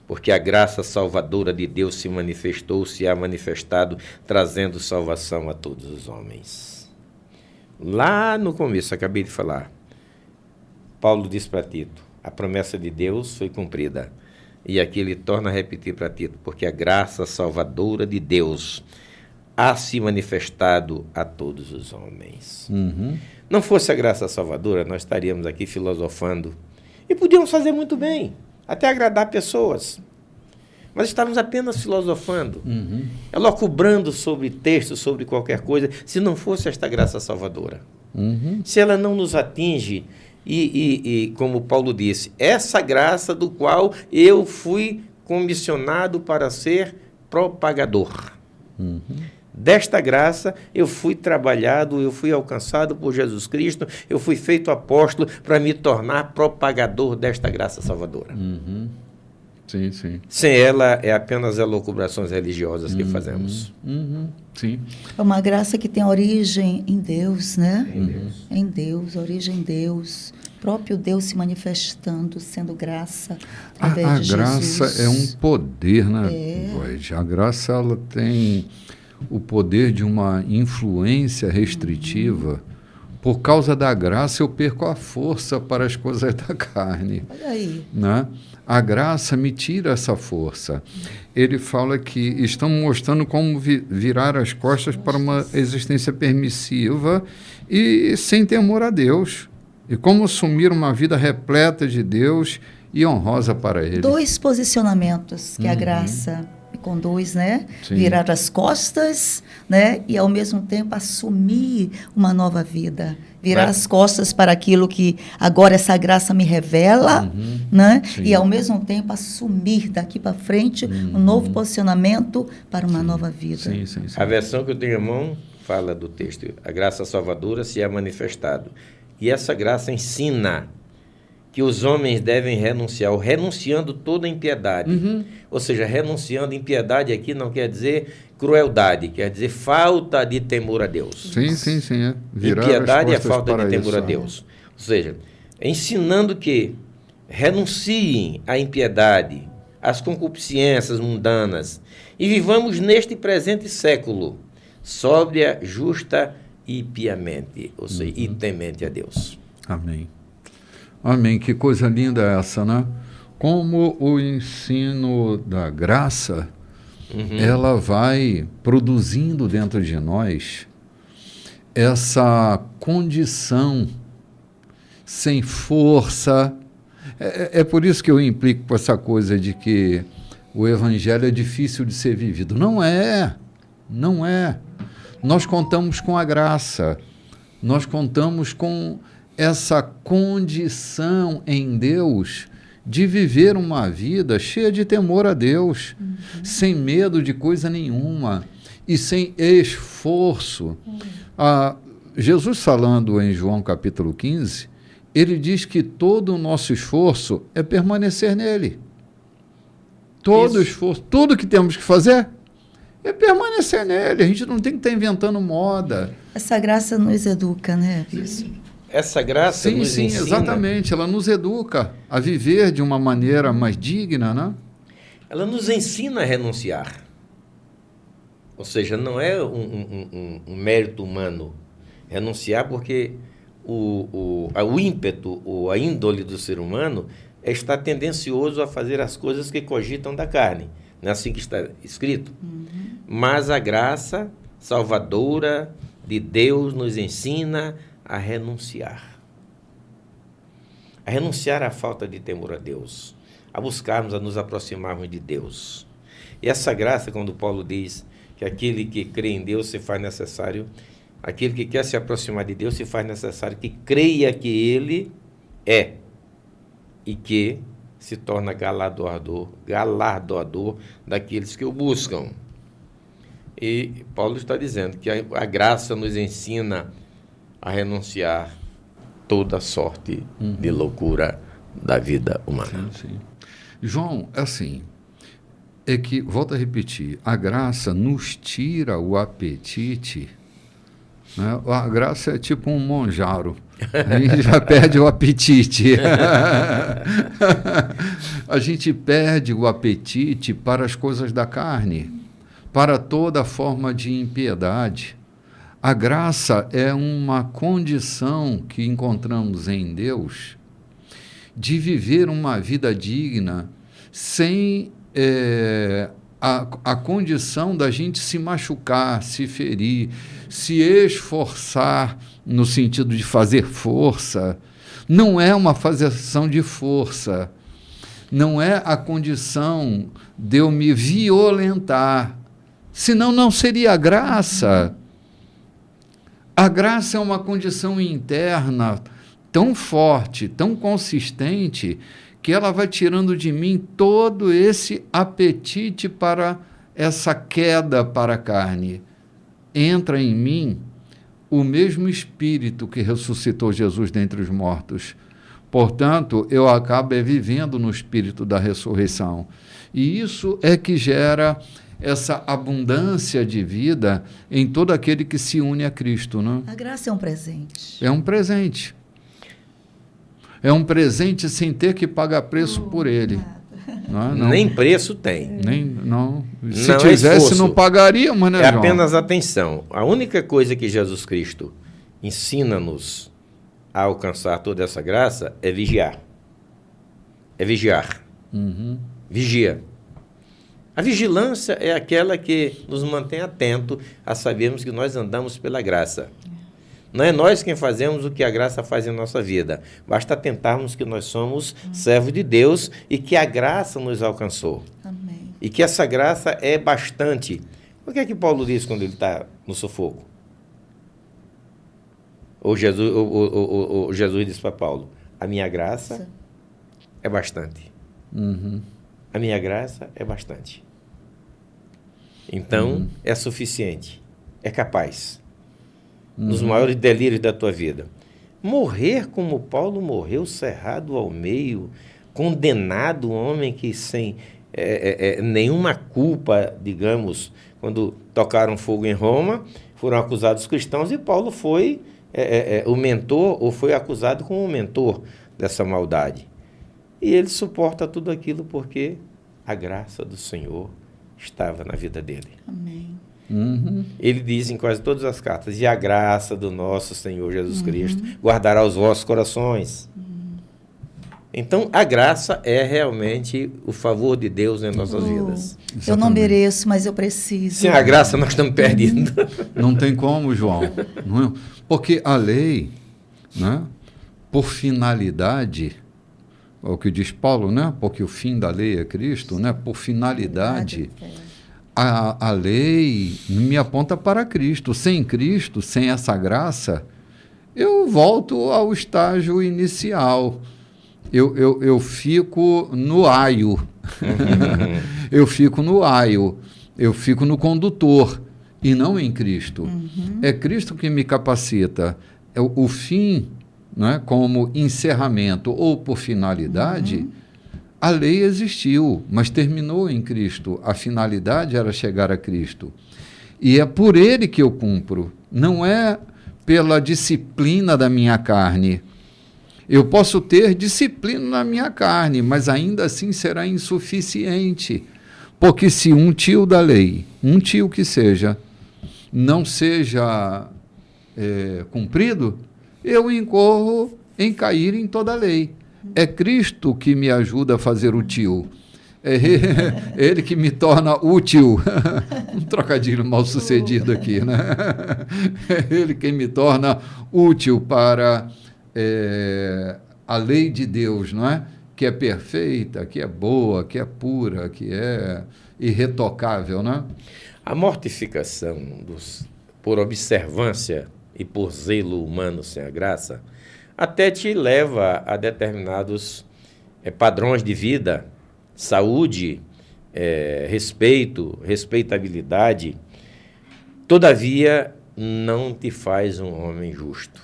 Speaker 2: Porque a graça salvadora de Deus se manifestou, se há manifestado, trazendo salvação a todos os homens. Lá no começo, acabei de falar, Paulo diz para Tito, a promessa de Deus foi cumprida. E aqui ele torna a repetir para Tito, porque a graça salvadora de Deus há se manifestado a todos os homens. Não fosse a graça salvadora, nós estaríamos aqui filosofando. E podíamos fazer muito bem, até agradar pessoas. Mas estávamos apenas filosofando, elocubrando sobre textos, sobre qualquer coisa, se não fosse esta graça salvadora. Se ela não nos atinge, e como Paulo disse, essa graça do qual eu fui comissionado para ser propagador. Desta graça, eu fui trabalhado, eu fui alcançado por Jesus Cristo, eu fui feito apóstolo para me tornar propagador desta graça salvadora.
Speaker 1: Sim, sim.
Speaker 2: Sem ela, é apenas elucubrações religiosas que fazemos.
Speaker 1: Sim.
Speaker 3: É uma graça que tem origem em Deus, né?
Speaker 2: Em Deus.
Speaker 3: Em Deus, origem em Deus. Próprio Deus se manifestando, sendo graça através
Speaker 1: A
Speaker 3: de
Speaker 1: graça
Speaker 3: Jesus.
Speaker 1: é um poder, né, Void? A graça, ela tem o poder de uma influência restritiva. Por causa da graça, eu perco a força para as coisas da carne.
Speaker 3: Olha aí.
Speaker 1: Né? A graça me tira essa força. Ele fala que estamos mostrando como virar as costas para uma existência permissiva e sem temor a Deus. E como assumir uma vida repleta de Deus e honrosa para Ele.
Speaker 3: 2 posicionamentos que a graça me conduz, né?
Speaker 1: Sim.
Speaker 3: Virar as costas, né? E ao mesmo tempo assumir uma nova vida. Virar as costas para aquilo que agora essa graça me revela, né?
Speaker 1: Sim.
Speaker 3: E ao mesmo tempo assumir daqui para frente um novo posicionamento para uma nova vida.
Speaker 1: Sim.
Speaker 2: A versão que eu tenho em mão fala do texto. A graça salvadora se é manifestado. E essa graça ensina que os homens devem renunciar, ou renunciando toda impiedade. Ou seja, renunciando impiedade aqui não quer dizer crueldade, quer dizer falta de temor a Deus.
Speaker 1: Sim. É. Virar
Speaker 2: Impiedade
Speaker 1: as
Speaker 2: é
Speaker 1: costas
Speaker 2: falta
Speaker 1: para
Speaker 2: de temor
Speaker 1: isso.
Speaker 2: a Deus. Ou seja, ensinando que renunciem à impiedade, às concupiscências mundanas e vivamos neste presente século sóbria, justa e piamente, ou seja, e temente a Deus.
Speaker 1: Amém. Amém. Que coisa linda essa, né? Como o ensino da graça, ela vai produzindo dentro de nós essa condição sem força. É por isso que eu implico com essa coisa de que o evangelho é difícil de ser vivido. Não é. Nós contamos com a graça. Nós contamos com essa condição em Deus de viver uma vida cheia de temor a Deus, sem medo de coisa nenhuma e sem esforço. Jesus falando em João capítulo 15, ele diz que todo o nosso esforço é permanecer nele. Todo esforço, tudo que temos que fazer é permanecer nele. A gente não tem que estar inventando moda.
Speaker 3: Essa graça nos educa, né, Bispo?
Speaker 2: Essa graça nos ensina...
Speaker 1: Exatamente. Ela nos educa a viver de uma maneira mais digna, né?
Speaker 2: Ela nos ensina a renunciar. Ou seja, não é um mérito humano renunciar, porque o ímpeto, ou a índole do ser humano é estar tendencioso a fazer as coisas que cogitam da carne. Não é assim que está escrito? Mas a graça salvadora de Deus nos ensina a renunciar. A renunciar à falta de temor a Deus. A buscarmos, a nos aproximarmos de Deus. E essa graça, quando Paulo diz que aquele que crê em Deus se faz necessário, aquele que quer se aproximar de Deus se faz necessário que creia que Ele é e que se torna galardoador daqueles que o buscam. E Paulo está dizendo que a graça nos ensina a renunciar toda sorte de loucura da vida humana.
Speaker 1: Sim. João, assim, é que, volto a repetir, a graça nos tira o apetite, né? A graça é tipo um monjaro. A gente já perde o apetite. A gente perde o apetite para as coisas da carne, para toda forma de impiedade. A graça é uma condição que encontramos em Deus de viver uma vida digna sem a condição da gente se machucar, se ferir, se esforçar no sentido de fazer força. Não é uma fazeção de força, não é a condição de eu me violentar, senão não seria graça. A graça é uma condição interna tão forte, tão consistente, que ela vai tirando de mim todo esse apetite para essa queda para a carne. Entra em mim o mesmo Espírito que ressuscitou Jesus dentre os mortos, Portanto, eu acabo vivendo no espírito da ressurreição. E isso é que gera essa abundância de vida em todo aquele que se une a Cristo, né?
Speaker 3: A graça é um presente.
Speaker 1: É um presente. É um presente sem ter que pagar preço por ele. Não.
Speaker 2: Nem preço tem.
Speaker 1: Não. Se
Speaker 2: Não é
Speaker 1: tivesse,
Speaker 2: esforço.
Speaker 1: não pagaríamos, né,
Speaker 2: É
Speaker 1: João?
Speaker 2: apenas atenção. A única coisa que Jesus Cristo ensina-nos a alcançar toda essa graça é vigiar. É vigiar. Vigia. A vigilância é aquela que nos mantém atento a sabermos que nós andamos pela graça. Não é nós quem fazemos o que a graça faz em nossa vida. Basta atentarmos que nós somos servos de Deus e que a graça nos alcançou.
Speaker 3: Amém.
Speaker 2: E que essa graça é bastante. O que é que Paulo diz quando ele está no sufoco? Ou Jesus diz para Paulo, a minha graça é bastante. A minha graça é bastante. Então, é suficiente. É capaz. Nos maiores delírios da tua vida. Morrer como Paulo morreu, cerrado ao meio, condenado, um homem que sem nenhuma culpa, digamos, quando tocaram fogo em Roma, foram acusados cristãos e Paulo foi o mentor, ou foi acusado como o mentor dessa maldade. E ele suporta tudo aquilo porque a graça do Senhor estava na vida dele.
Speaker 3: Amém.
Speaker 2: Ele diz em quase todas as cartas, e a graça do nosso Senhor Jesus Cristo guardará os vossos corações. Então, a graça é realmente o favor de Deus em nossas vidas.
Speaker 3: Eu não mereço, mas eu preciso.
Speaker 2: Sem a graça, nós estamos perdidos.
Speaker 1: Não tem como, João. Não, porque a lei, né, por finalidade, é o que diz Paulo, né, porque o fim da lei é Cristo, né, por finalidade, a lei me aponta para Cristo. Sem Cristo, sem essa graça, eu volto ao estágio inicial. Eu fico no aio. Eu fico no aio. Eu fico no condutor e não em Cristo. É Cristo que me capacita. O fim, né, como encerramento ou por finalidade, a lei existiu, mas terminou em Cristo. A finalidade era chegar a Cristo. E é por ele que eu cumpro. Não é pela disciplina da minha carne. Eu posso ter disciplina na minha carne, mas ainda assim será insuficiente. Porque se um tio da lei, um tio que seja, não seja cumprido, eu incorro em cair em toda a lei. É Cristo que me ajuda a fazer o tio. É ele que me torna útil. Um trocadilho mal sucedido aqui, né? É ele que me torna útil para a lei de Deus, não é? Que é perfeita, que é boa, que é pura, que é irretocável, né?
Speaker 2: A mortificação por observância e por zelo humano sem a graça até te leva a determinados padrões de vida, saúde, respeito, respeitabilidade. Todavia, não te faz um homem justo.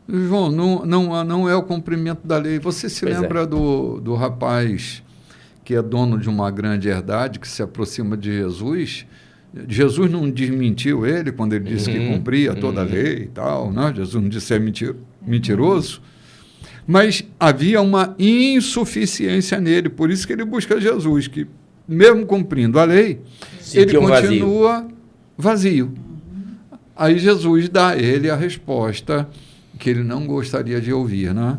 Speaker 1: João, não é o cumprimento da lei. Você se lembra do rapaz que é dono de uma grande herdade, que se aproxima de Jesus? Jesus não desmentiu ele quando ele disse que cumpria toda a lei e tal, né? Jesus não disse que é mentiroso, mas havia uma insuficiência nele, por isso que ele busca Jesus, que mesmo cumprindo a lei, ele continua vazio. Aí Jesus dá a ele a resposta que ele não gostaria de ouvir, né?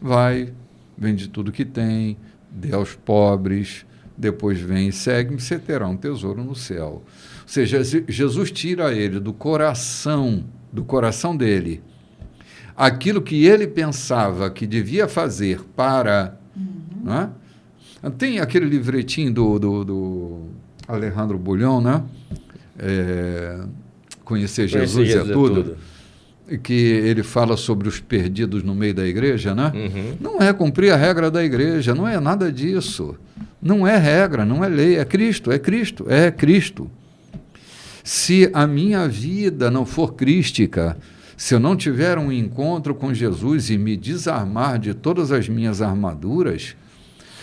Speaker 1: Vai, vende tudo que tem, dê aos pobres, depois vem e segue-me, você terá um tesouro no céu. Ou seja, Jesus tira ele do coração dele, aquilo que ele pensava que devia fazer para... Né? Tem aquele livretinho do Alejandro Bulhão, né? Conhecer Jesus é tudo. Que ele fala sobre os perdidos no meio da igreja, né? Não é cumprir a regra da igreja, não é nada disso. Não é regra, não é lei, é Cristo, é Cristo, é Cristo. Se a minha vida não for crística, Se eu não tiver um encontro com Jesus e me desarmar de todas as minhas armaduras,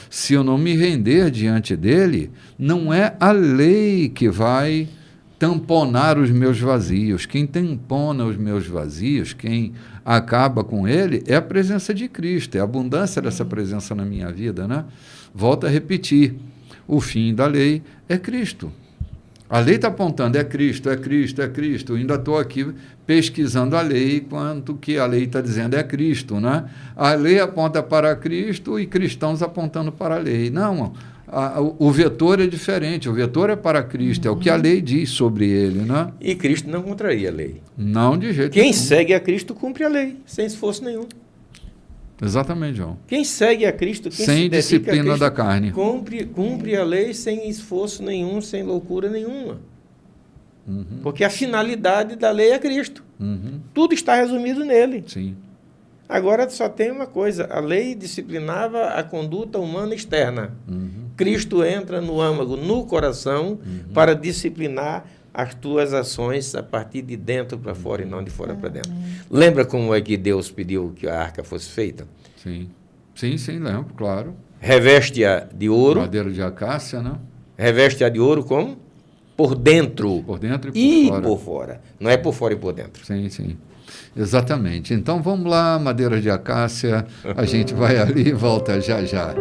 Speaker 1: se eu não me render diante dele, não é a lei que vai tamponar os meus vazios. Quem tampona os meus vazios, quem acaba com ele, é a presença de Cristo, é a abundância dessa presença na minha vida, né? Volto a repetir, o fim da lei é Cristo. A lei está apontando, é Cristo, é Cristo, é Cristo. Eu ainda estou aqui pesquisando a lei, quanto que a lei está dizendo é Cristo, né? A lei aponta para Cristo e cristãos apontando para a lei. Não, o vetor é diferente, o vetor é para Cristo, é o que a lei diz sobre ele, né?
Speaker 2: E Cristo não contraria a lei.
Speaker 1: Não de jeito
Speaker 2: Quem
Speaker 1: nenhum.
Speaker 2: segue a Cristo cumpre a lei, sem esforço nenhum.
Speaker 1: Exatamente, João.
Speaker 2: Quem segue a Cristo, quem
Speaker 1: Sem
Speaker 2: se dedica a
Speaker 1: disciplina
Speaker 2: Cristo,
Speaker 1: da carne.
Speaker 2: cumpre a lei sem esforço nenhum, sem loucura nenhuma. Porque a finalidade da lei é Cristo. Tudo está resumido nele.
Speaker 1: Sim.
Speaker 2: Agora só tem uma coisa, a lei disciplinava a conduta humana externa. Cristo entra no âmago, no coração, para disciplinar as tuas ações a partir de dentro para fora e não de fora para dentro. Lembra como é que Deus pediu que a arca fosse feita?
Speaker 1: Sim. Sim, lembro, claro.
Speaker 2: Reveste-a de ouro.
Speaker 1: Madeira de acácia, né?
Speaker 2: Reveste-a de ouro como? Por dentro.
Speaker 1: Por dentro
Speaker 2: e
Speaker 1: por fora.
Speaker 2: por fora. Não é por fora e por dentro.
Speaker 1: Sim. Exatamente. Então vamos lá, madeira de acácia, a gente vai ali e volta já já.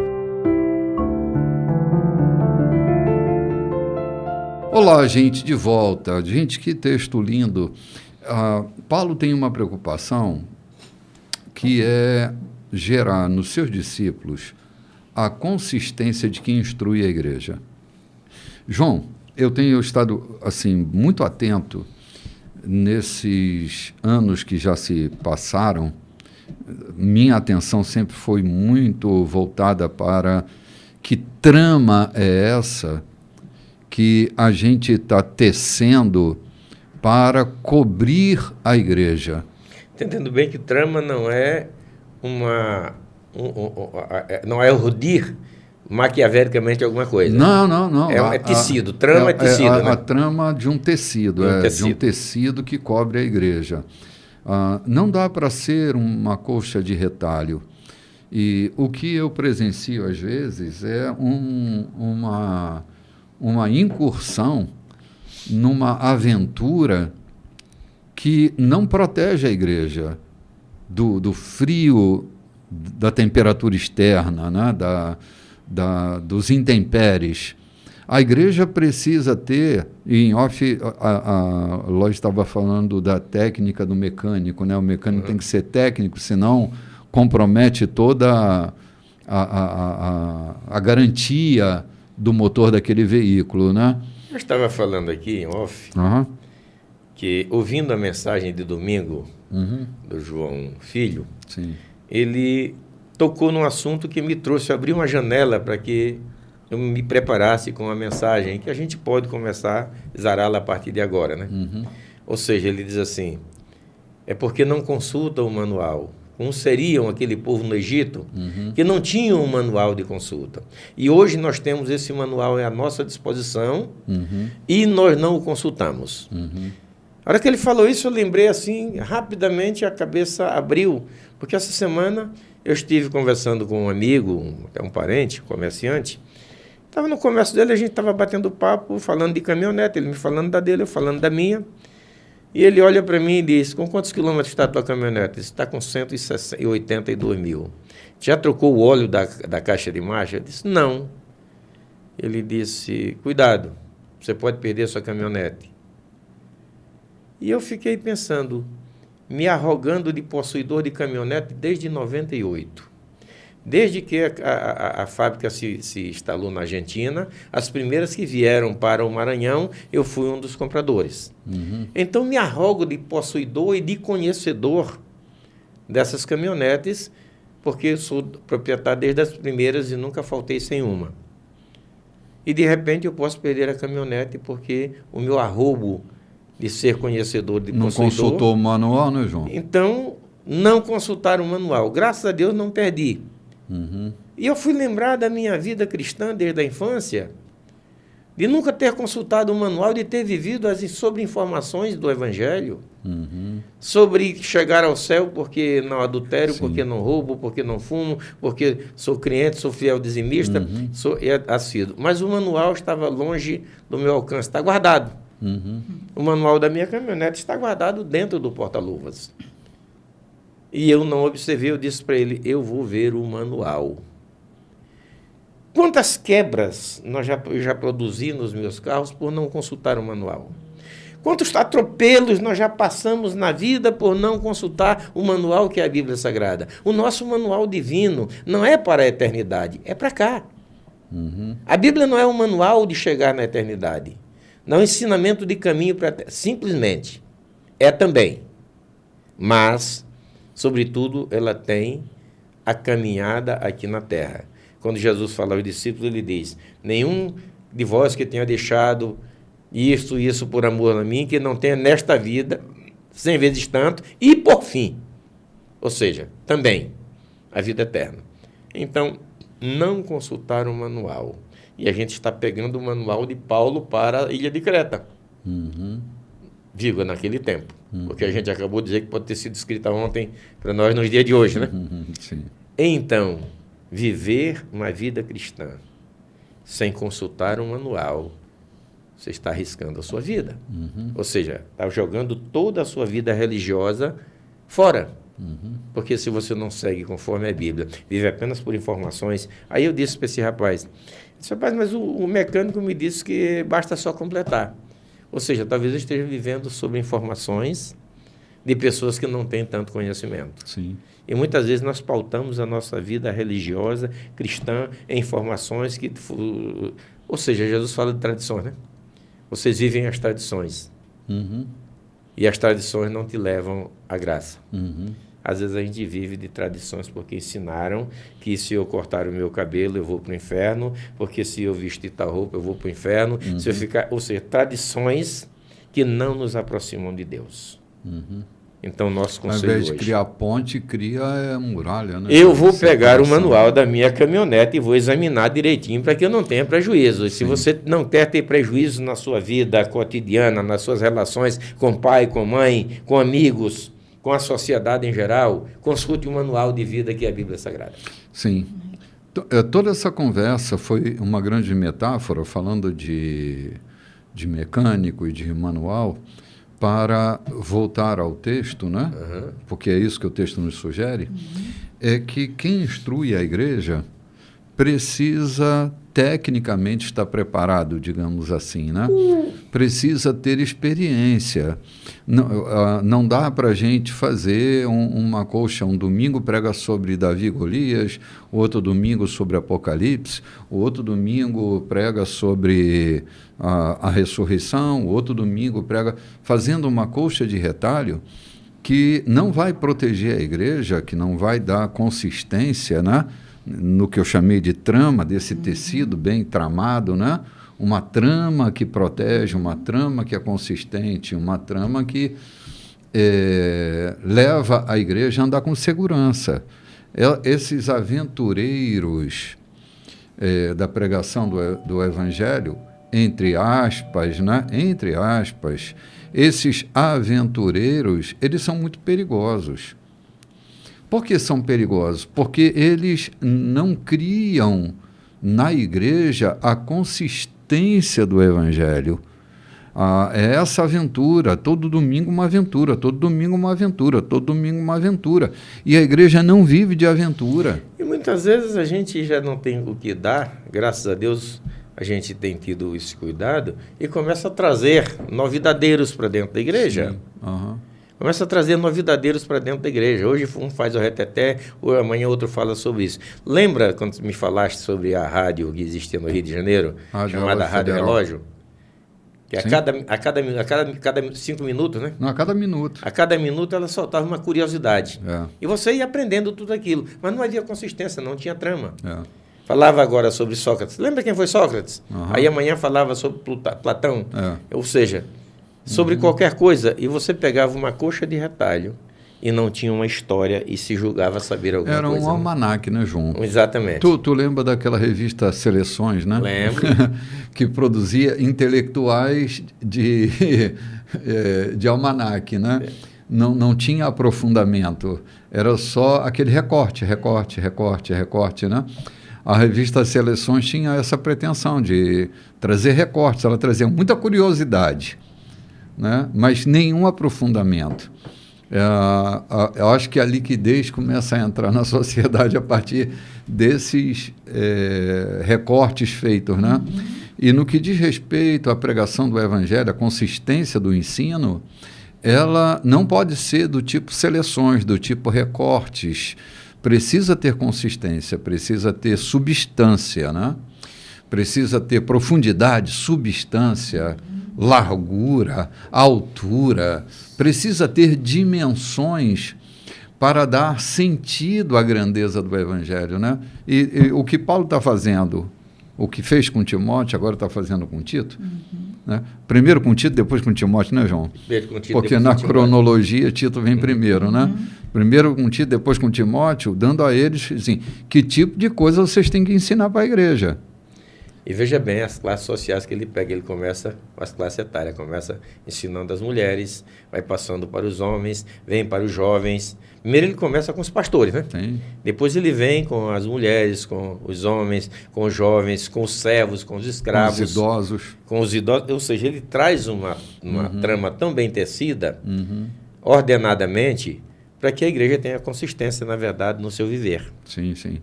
Speaker 1: Olá, gente, de volta. Gente, que texto lindo. Paulo tem uma preocupação que é gerar nos seus discípulos a consistência de quem instrui a igreja. João, eu tenho estado assim muito atento nesses anos que já se passaram. Minha atenção sempre foi muito voltada para que trama é essa que a gente está tecendo para cobrir a igreja.
Speaker 2: Entendendo bem que trama não é não é urdir maquiavelicamente alguma coisa.
Speaker 1: Não.
Speaker 2: É tecido. Trama é tecido, né?
Speaker 1: A trama de um tecido, de um tecido que cobre a igreja. Não dá para ser uma colcha de retalho. E o que eu presencio, às vezes, é uma incursão numa aventura que não protege a igreja do frio, da temperatura externa, né? Dos intempéries. A igreja precisa ter, e em off a Ló estava falando da técnica do mecânico, né? O mecânico tem que ser técnico, senão compromete toda a garantia do motor daquele veículo, né?
Speaker 2: Eu estava falando aqui em off, que ouvindo a mensagem de domingo do João Filho,
Speaker 1: Sim.
Speaker 2: ele tocou num assunto que me trouxe, abriu uma janela para que eu me preparasse com a mensagem, que a gente pode começar a zará-la a partir de agora, né? Ou seja, ele diz assim, é porque não consulta o manual. Como seriam aquele povo no Egito, que não tinham um manual de consulta. E hoje nós temos esse manual à nossa disposição e nós não o consultamos. A hora que ele falou isso, eu lembrei assim, rapidamente a cabeça abriu, porque essa semana eu estive conversando com um amigo, até um parente, comerciante, estava no comércio dele, a gente estava batendo papo, falando de caminhonete, ele me falando da dele, eu falando da minha. E ele olha para mim e diz, com quantos quilômetros está a tua caminhonete? Está com 182 mil. Já trocou o óleo da caixa de marcha? Eu disse, não. Ele disse, cuidado, você pode perder a sua caminhonete. E eu fiquei pensando, me arrogando de possuidor de caminhonete desde 98. Desde que a fábrica se instalou na Argentina, as primeiras que vieram para o Maranhão, eu fui um dos compradores. Então, me arrogo de possuidor e de conhecedor dessas caminhonetes, porque eu sou proprietário desde as primeiras e nunca faltei sem uma. E, de repente, eu posso perder a caminhonete porque o meu arrobo de ser conhecedor de possuidor...
Speaker 1: Não consultou o manual, né, João?
Speaker 2: Então, não consultar o manual. Graças a Deus, não perdi. E eu fui lembrar da minha vida cristã desde a infância, de nunca ter consultado o manual, de ter vivido sobre informações do Evangelho, sobre chegar ao céu porque não adultério,
Speaker 1: Sim.
Speaker 2: porque não roubo, porque não fumo, porque sou crente, sou fiel dizimista, sou assíduo. Mas o manual estava longe do meu alcance, está guardado. O manual da minha caminhonete está guardado dentro do porta-luvas. E eu não observei, eu disse para ele, eu vou ver o manual. Quantas quebras eu já produzi nos meus carros por não consultar o manual? Quantos atropelos nós já passamos na vida por não consultar o manual que é a Bíblia Sagrada? O nosso manual divino não é para a eternidade, é para cá. A Bíblia não é um manual de chegar na eternidade. Não é um ensinamento de caminho para a terra. Simplesmente. É também. Mas, sobretudo, ela tem a caminhada aqui na terra. Quando Jesus fala aos discípulos, ele diz, nenhum de vós que tenha deixado isso por amor a mim, que não tenha nesta vida, 100 vezes tanto, e por fim. Ou seja, também, a vida eterna. Então, não consultar o manual. E a gente está pegando o manual de Paulo para a ilha de Creta. Viva naquele tempo. Porque a gente acabou de dizer que pode ter sido escrita ontem para nós nos dias de hoje, né?
Speaker 1: Sim.
Speaker 2: Então, viver uma vida cristã sem consultar um manual, você está arriscando a sua vida. Ou seja, está jogando toda a sua vida religiosa fora. Porque se você não segue conforme a Bíblia, vive apenas por informações. Aí eu disse para esse rapaz, mas o mecânico me disse que basta só completar. Ou seja, talvez eu esteja vivendo sobre informações de pessoas que não têm tanto conhecimento.
Speaker 1: Sim.
Speaker 2: E muitas vezes nós pautamos a nossa vida religiosa, cristã, em informações que... Ou seja, Jesus fala de tradições, né? Vocês vivem as tradições. E as tradições não te levam à graça. Às vezes a gente vive de tradições porque ensinaram que se eu cortar o meu cabelo eu vou para o inferno, porque se eu vestir tal roupa eu vou para o inferno. Se eu ficar... Ou seja, tradições que não nos aproximam de Deus. Então, nosso conselho
Speaker 1: ao invés de
Speaker 2: hoje...
Speaker 1: criar ponte, cria muralha, né?
Speaker 2: Eu vou pegar o manual da minha caminhonete e vou examinar direitinho para que eu não tenha prejuízo. E se você não quer ter prejuízo na sua vida cotidiana, nas suas relações com pai, com mãe, com amigos, com a sociedade em geral, consulte o manual de vida que é a Bíblia Sagrada.
Speaker 1: Sim. Toda essa conversa foi uma grande metáfora, falando de mecânico e de manual, para voltar ao texto, né? Porque é isso que o texto nos sugere, é que quem instrui a igreja precisa tecnicamente estar preparado, digamos assim, né? Precisa ter experiência. Não dá para a gente fazer uma colcha, um domingo prega sobre Davi e Golias, outro domingo sobre Apocalipse, outro domingo prega sobre a ressurreição, outro domingo prega fazendo uma colcha de retalho que não vai proteger a igreja, que não vai dar consistência, né? No que eu chamei de trama, desse tecido bem tramado, né? Uma trama que protege, uma trama que é consistente, uma trama que leva a igreja a andar com segurança. Esses aventureiros da pregação do Evangelho, entre aspas, né? Entre aspas, esses aventureiros, eles são muito perigosos. Por que são perigosos? Porque eles não criam na igreja a consistência do Evangelho. É essa aventura, todo domingo uma aventura, todo domingo uma aventura, todo domingo uma aventura. E a igreja não vive de aventura.
Speaker 2: E muitas vezes a gente já não tem o que dar, graças a Deus a gente tem tido esse cuidado, e começa a trazer novidadeiros para dentro da igreja.
Speaker 1: Sim.
Speaker 2: Começa a trazer novidadeiros para dentro da igreja. Hoje um faz o reteté, ou amanhã outro fala sobre isso. Lembra quando me falaste sobre a rádio que existia no Rio de Janeiro, chamada Rádio Relógio? Que a cada 5 minutos, né?
Speaker 1: Não, a cada minuto.
Speaker 2: A cada minuto ela soltava uma curiosidade. E você ia aprendendo tudo aquilo. Mas não havia consistência, não tinha trama. Falava agora sobre Sócrates. Lembra quem foi Sócrates? Aí amanhã falava sobre Platão. Ou seja... sobre qualquer coisa, e você pegava uma coxa de retalho e não tinha uma história e se julgava saber alguma
Speaker 1: Era
Speaker 2: coisa.
Speaker 1: um almanaque, né, João?
Speaker 2: Exatamente.
Speaker 1: Tu lembra daquela revista Seleções, né?
Speaker 2: Lembro.
Speaker 1: Que produzia intelectuais de almanaque, né? Não tinha aprofundamento, era só aquele recorte, né? A revista Seleções tinha essa pretensão de trazer recortes, ela trazia muita curiosidade, né? Mas nenhum aprofundamento. Eu acho que a liquidez começa a entrar na sociedade a partir desses recortes feitos, né? E no que diz respeito à pregação do Evangelho, a consistência do ensino, ela não pode ser do tipo seleções, do tipo recortes. Precisa ter consistência, precisa ter substância, né? Precisa ter profundidade, substância, largura, altura, precisa ter dimensões para dar sentido à grandeza do Evangelho, né? E o que Paulo está fazendo, o que fez com Timóteo, agora está fazendo com Tito, né? Primeiro com Tito, depois com Timóteo, né, João?
Speaker 2: Primeiro com Tito,
Speaker 1: porque na cronologia Tito vem primeiro, né? Primeiro com Tito, depois com Timóteo, dando a eles, assim, que tipo de coisa vocês têm que ensinar para a igreja.
Speaker 2: E veja bem as classes sociais que ele pega, ele começa com as classes etárias, começa ensinando as mulheres, vai passando para os homens, vem para os jovens. Primeiro ele começa com os pastores, né?
Speaker 1: Sim.
Speaker 2: Depois ele vem com as mulheres, com os homens, com os jovens, com os servos, com os escravos. Com os idosos. Ou seja, ele traz uma trama tão bem tecida, ordenadamente, para que a igreja tenha consistência, na verdade, no seu viver.
Speaker 1: Sim, sim.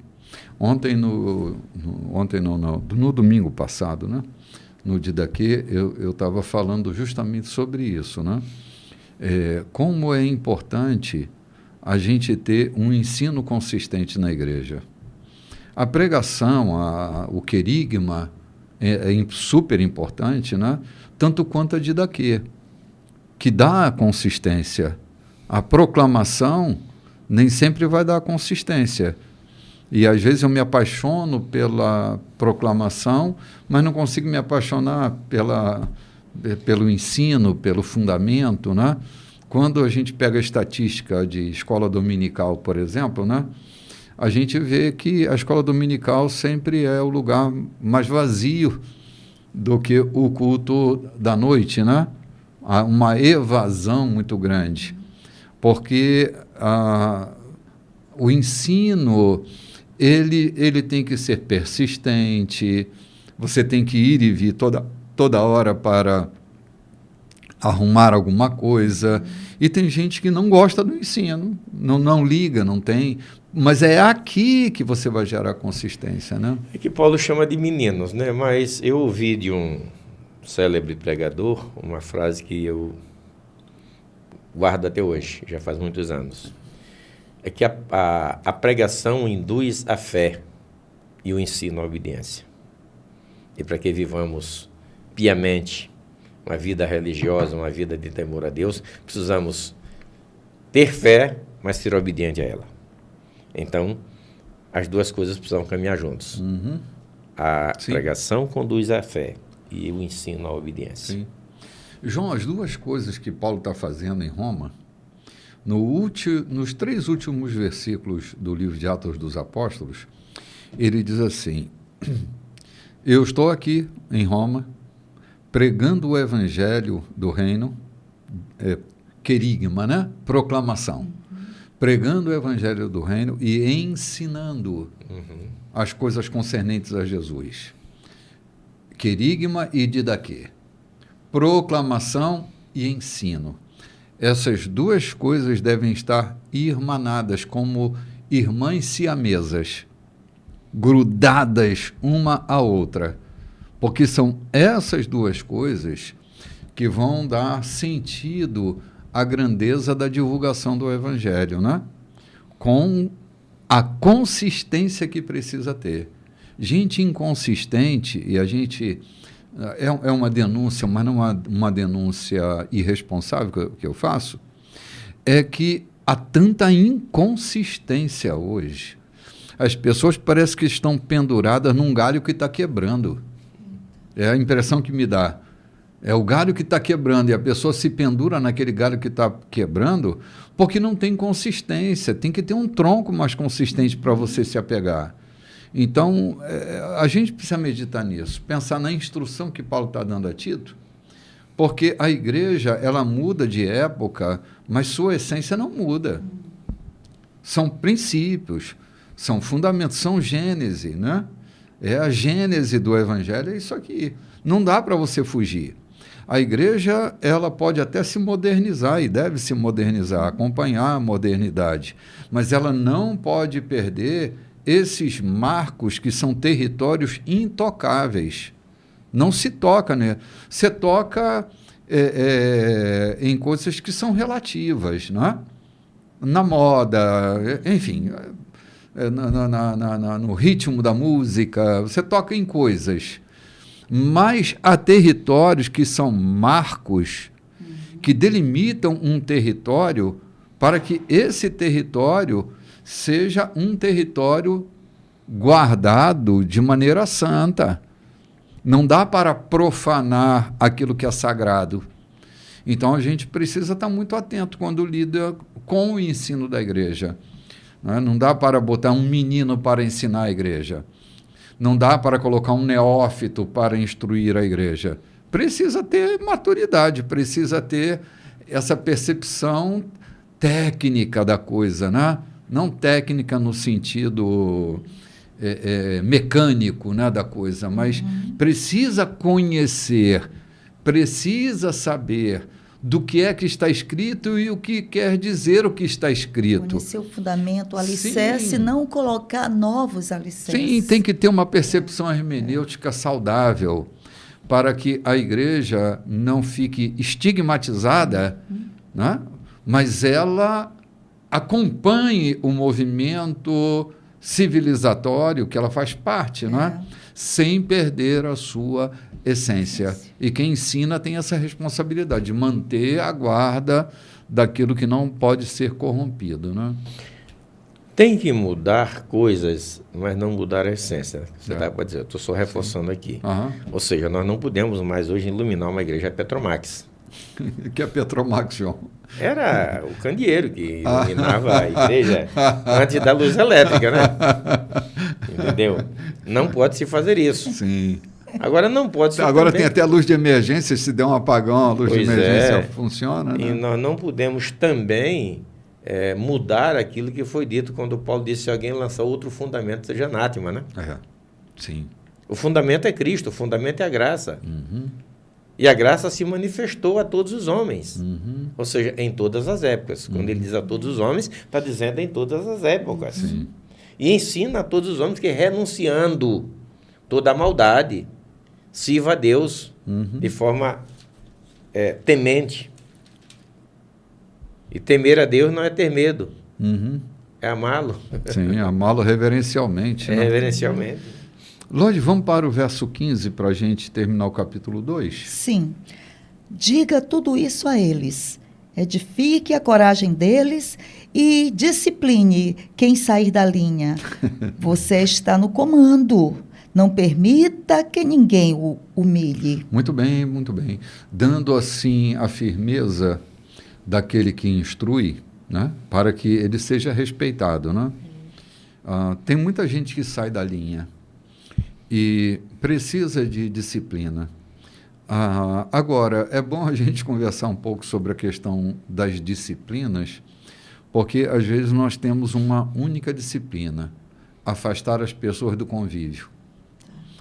Speaker 1: Ontem, no domingo passado, né? No Didaquê, eu estava falando justamente sobre isso, né? Como é importante a gente ter um ensino consistente na igreja. A pregação, o querigma é super importante, né? Tanto quanto a Didaquê, que dá a consistência. A proclamação nem sempre vai dar consistência. E às vezes eu me apaixono pela proclamação, mas não consigo me apaixonar pelo ensino, pelo fundamento, né? Quando a gente pega a estatística de escola dominical, por exemplo, né? A gente vê que a escola dominical sempre é o lugar mais vazio do que o culto da noite, né? Há uma evasão muito grande, porque o ensino ele tem que ser persistente, você tem que ir e vir toda hora para arrumar alguma coisa, e tem gente que não gosta do ensino, não liga, não tem, mas é aqui que você vai gerar consistência, né?
Speaker 2: É que Paulo chama de meninos, né? Mas eu ouvi de um célebre pregador uma frase que eu guardo até hoje, já faz muitos anos. É que a pregação induz a fé e o ensino à obediência. E para que vivamos piamente uma vida religiosa, uma vida de temor a Deus, precisamos ter fé, mas ser obediente a ela. Então, as duas coisas precisam caminhar juntos. A pregação conduz à fé e o ensino à obediência.
Speaker 1: Sim. João, as duas coisas que Paulo está fazendo em Roma, nos 3 últimos versículos do livro de Atos dos Apóstolos, ele diz assim: eu estou aqui em Roma, pregando o evangelho do reino, querigma, né? Proclamação. Pregando o evangelho do reino e ensinando as coisas concernentes a Jesus. Querigma e didaquê. Proclamação e ensino. Essas duas coisas devem estar irmanadas como irmãs siamesas, grudadas uma à outra, porque são essas duas coisas que vão dar sentido à grandeza da divulgação do Evangelho, né? Com a consistência que precisa ter. Gente inconsistente, e a gente... É uma denúncia, mas não é uma denúncia irresponsável que eu faço, é que há tanta inconsistência hoje. As pessoas parecem que estão penduradas num galho que está quebrando. É a impressão que me dá. É o galho que está quebrando, e a pessoa se pendura naquele galho que está quebrando porque não tem consistência. Tem que ter um tronco mais consistente para você se apegar. Então, a gente precisa meditar nisso, pensar na instrução que Paulo está dando a Tito, porque a igreja, ela muda de época, mas sua essência não muda. São princípios, são fundamentos, são gênese, né? É a gênese do evangelho, é isso aqui. Não dá para você fugir. A igreja, ela pode até se modernizar e deve se modernizar, acompanhar a modernidade, mas ela não pode perder esses marcos que são territórios intocáveis. Não se toca, né? Você toca em coisas que são relativas, né? Na moda, enfim, no ritmo da música, você toca em coisas. Mas há territórios que são marcos, que delimitam um território para que esse território seja um território guardado de maneira santa. Não dá para profanar aquilo que é sagrado. Então, a gente precisa estar muito atento quando lida com o ensino da igreja. Não dá para botar um menino para ensinar a igreja. Não dá para colocar um neófito para instruir a igreja. Precisa ter maturidade, precisa ter essa percepção técnica da coisa, né? Não técnica no sentido mecânico, né, da coisa, mas precisa conhecer, precisa saber do que é que está escrito e o que quer dizer o que está escrito.
Speaker 3: Conhecer o fundamento, o alicerce, sim, não colocar novos alicerces.
Speaker 1: Sim, tem que ter uma percepção hermenêutica saudável para que a igreja não fique estigmatizada, né? Mas ela acompanhe o movimento civilizatório que ela faz parte, não é? Sem perder a sua essência. E quem ensina tem essa responsabilidade de manter a guarda daquilo que não pode ser corrompido, né?
Speaker 2: Tem que mudar coisas, mas não mudar a essência. Você está para dizer, eu estou só reforçando aqui. Ou seja, nós não podemos mais hoje iluminar uma igreja Petromax.
Speaker 1: O que é Petromax, João?
Speaker 2: Era o candeeiro que iluminava a igreja antes da luz elétrica, né? Entendeu? Não pode se fazer isso.
Speaker 1: Sim.
Speaker 2: Agora não pode ser.
Speaker 1: Agora
Speaker 2: também.
Speaker 1: Tem até a luz de emergência, se der um apagão, a luz de emergência funciona, né?
Speaker 2: E nós não podemos também mudar aquilo que foi dito quando Paulo disse: se alguém lançar outro fundamento, seja anátema, né?
Speaker 1: Sim.
Speaker 2: O fundamento é Cristo, o fundamento é a graça. E a graça se manifestou a todos os homens. Ou seja, em todas as épocas. Quando ele diz a todos os homens, está dizendo em todas as épocas.
Speaker 1: Sim.
Speaker 2: E ensina a todos os homens que, renunciando toda a maldade, sirva a Deus de forma temente. E temer a Deus não é ter medo, é amá-lo.
Speaker 1: Sim, amá-lo reverencialmente. Né?
Speaker 2: Reverencialmente.
Speaker 1: Lorde, vamos para o verso 15 para a gente terminar o capítulo 2?
Speaker 3: Sim. Diga tudo isso a eles. Edifique a coragem deles e discipline quem sair da linha. Você está no comando. Não permita que ninguém o humilhe.
Speaker 1: Muito bem, muito bem. Dando assim a firmeza daquele que instrui, né? Para que ele seja respeitado, né? Tem muita gente que sai da linha e precisa de disciplina. Agora, é bom a gente conversar um pouco sobre a questão das disciplinas, porque às vezes nós temos uma única disciplina: afastar as pessoas do convívio.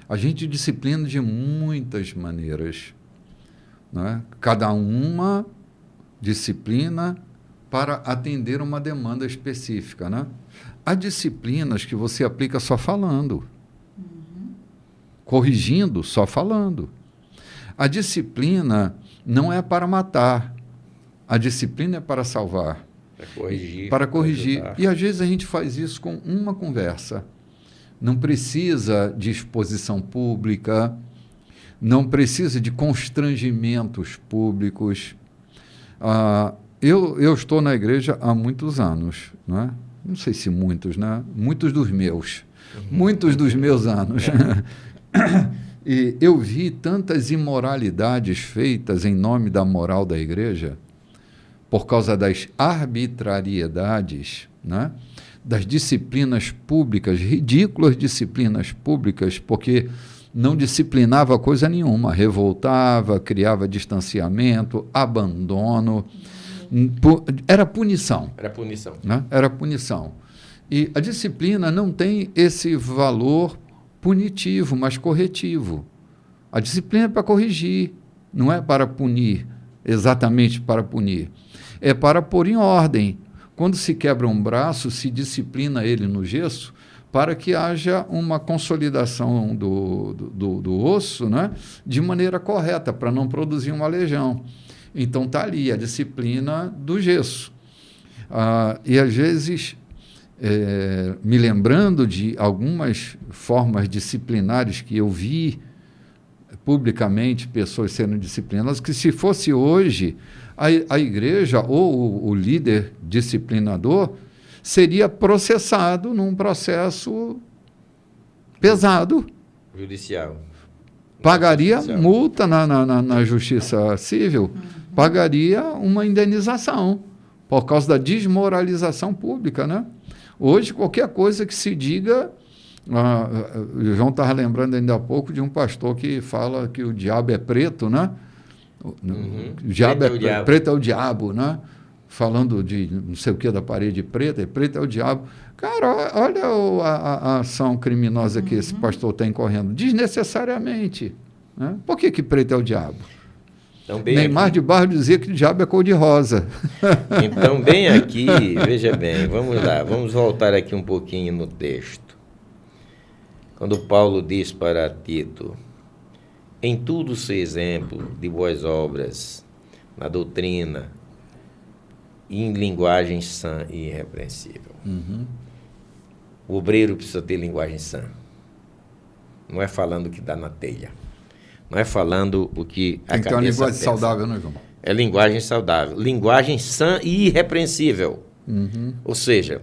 Speaker 1: A gente disciplina de muitas maneiras, né? Cada uma disciplina para atender uma demanda específica, né? Há disciplinas que você aplica só falando, corrigindo só falando. A disciplina não é para matar, a disciplina é para salvar, para corrigir. E às vezes a gente faz isso com uma conversa. Não precisa de exposição pública, não precisa de constrangimentos públicos. Eu estou na igreja há muitos anos, não é? Não sei se muitos, né? Muitos dos meus anos. E eu vi tantas imoralidades feitas em nome da moral da igreja, por causa das arbitrariedades, né? Das disciplinas públicas, ridículas disciplinas públicas, porque não disciplinava coisa nenhuma, revoltava, criava distanciamento, abandono, era punição.
Speaker 2: Era punição.
Speaker 1: Né? Era punição. E a disciplina não tem esse valor punitivo, mas corretivo. A disciplina é para corrigir, não é para punir, exatamente para punir. É para pôr em ordem. Quando se quebra um braço, se disciplina ele no gesso para que haja uma consolidação do osso, né, de maneira correta, para não produzir uma lesão. Então está ali a disciplina do gesso. E às vezes, me lembrando de algumas formas disciplinares que eu vi publicamente pessoas sendo disciplinadas, que se fosse hoje, a igreja ou o líder disciplinador seria processado num processo pesado.
Speaker 2: Judicial.
Speaker 1: Pagaria multa na justiça civil, pagaria uma indenização por causa da desmoralização pública, né? Hoje, qualquer coisa que se diga... o João estava lembrando ainda há pouco de um pastor que fala que o diabo é preto, né? O diabo preto é o diabo, né? Falando de não sei o que da parede preta, e preto é o diabo. Cara, olha a ação criminosa que esse pastor está incorrendo, desnecessariamente. Né? Por que preto é o diabo?
Speaker 2: Então,
Speaker 1: Neymar de Barro dizia que o diabo é cor-de-rosa.
Speaker 2: Então, bem aqui, veja bem, vamos lá, vamos voltar aqui um pouquinho no texto. Quando Paulo diz para Tito, em tudo ser exemplo de boas obras, na doutrina, e em linguagem sã e irrepreensível. O obreiro precisa ter linguagem sã. Não é falando o que dá na telha. Não é falando o que a cabeça pensa. Então, é linguagem saudável, né, João? É linguagem saudável. Linguagem sã e irrepreensível. Ou seja,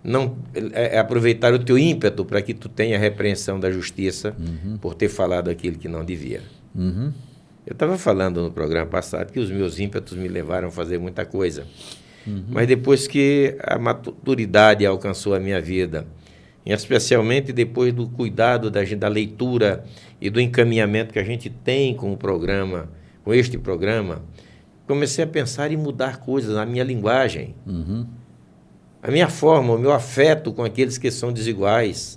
Speaker 2: não é aproveitar o teu ímpeto para que tu tenha a repreensão da justiça por ter falado aquilo que não devia. Eu estava falando no programa passado que os meus ímpetos me levaram a fazer muita coisa. Mas depois que a maturidade alcançou a minha vida, e especialmente depois do cuidado da leitura e do encaminhamento que a gente tem com o programa, com este programa, comecei a pensar em mudar coisas na minha linguagem. A minha forma, o meu afeto com aqueles que são desiguais.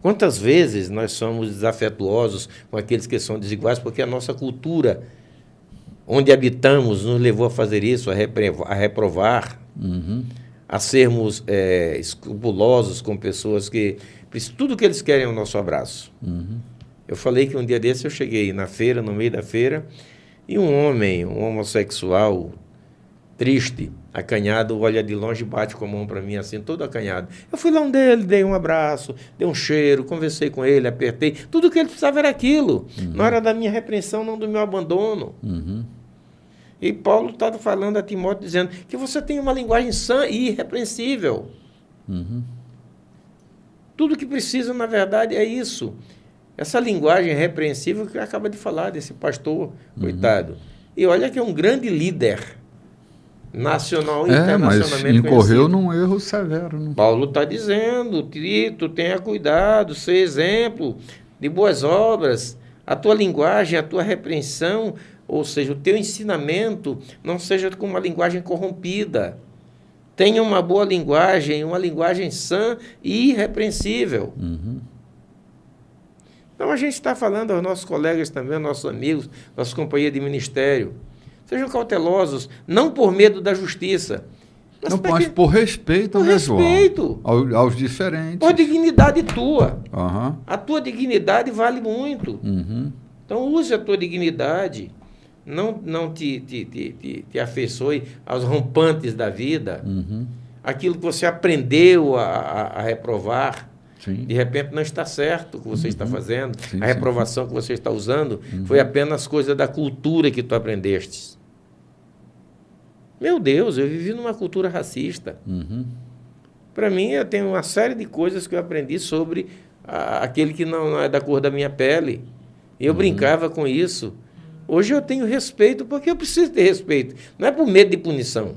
Speaker 2: Quantas vezes nós somos desafetuosos com aqueles que são desiguais, porque a nossa cultura, onde habitamos, nos levou a fazer isso, a reprovar, a sermos escrupulosos com pessoas que... Tudo que eles querem é o nosso abraço. Eu falei que um dia desse eu cheguei na feira, no meio da feira, e um homem, um homossexual, triste, acanhado, olha de longe e bate com a mão para mim assim, todo acanhado. Eu fui lá um dele, dei um abraço, dei um cheiro, conversei com ele, apertei. Tudo que ele precisava era aquilo. Não era da minha repreensão, não do meu abandono. E Paulo está falando a Timóteo, dizendo que você tem uma linguagem sã e irrepreensível. Tudo que precisa, na verdade, é isso. Essa linguagem repreensível que acaba de falar desse pastor, coitado. E olha que é um grande líder nacional e internacionalmente
Speaker 1: mas incorreu num erro severo. Não?
Speaker 2: Paulo está dizendo, Tito, tenha cuidado, ser exemplo de boas obras, a tua linguagem, a tua repreensão, ou seja, o teu ensinamento não seja com uma linguagem corrompida. Tenha uma boa linguagem, uma linguagem sã e irrepreensível. Então a gente está falando aos nossos colegas também, aos nossos amigos, nossos companheiros de ministério. Sejam cautelosos, não por medo da justiça.
Speaker 1: Mas por respeito,
Speaker 2: por respeito,
Speaker 1: João? Aos diferentes.
Speaker 2: Por dignidade tua. A tua dignidade vale muito. Então use a tua dignidade. Não te afeiçoe aos rompantes da vida. Aquilo que você aprendeu a reprovar. Sim. De repente não está certo o que você está fazendo. A reprovação que você está usando foi apenas coisa da cultura que tu aprendeste. Meu Deus, eu vivi numa cultura racista. Para mim, eu tenho uma série de coisas que eu aprendi sobre aquele que não é da cor da minha pele. Eu brincava com isso. Hoje eu tenho respeito porque eu preciso ter respeito. Não é por medo de punição.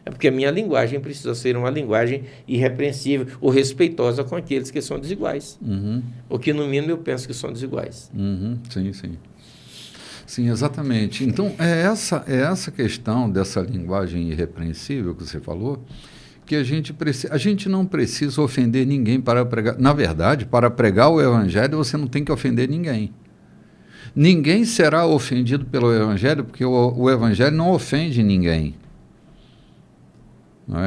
Speaker 2: É porque a minha linguagem precisa ser uma linguagem irrepreensível ou respeitosa com aqueles que são desiguais. Ou que, no mínimo, eu penso que são desiguais.
Speaker 1: Sim, sim. Sim, exatamente. Então, é essa questão dessa linguagem irrepreensível que você falou, que a gente não precisa ofender ninguém para pregar. Na verdade, para pregar o Evangelho, você não tem que ofender ninguém. Ninguém será ofendido pelo Evangelho, porque o Evangelho não ofende ninguém.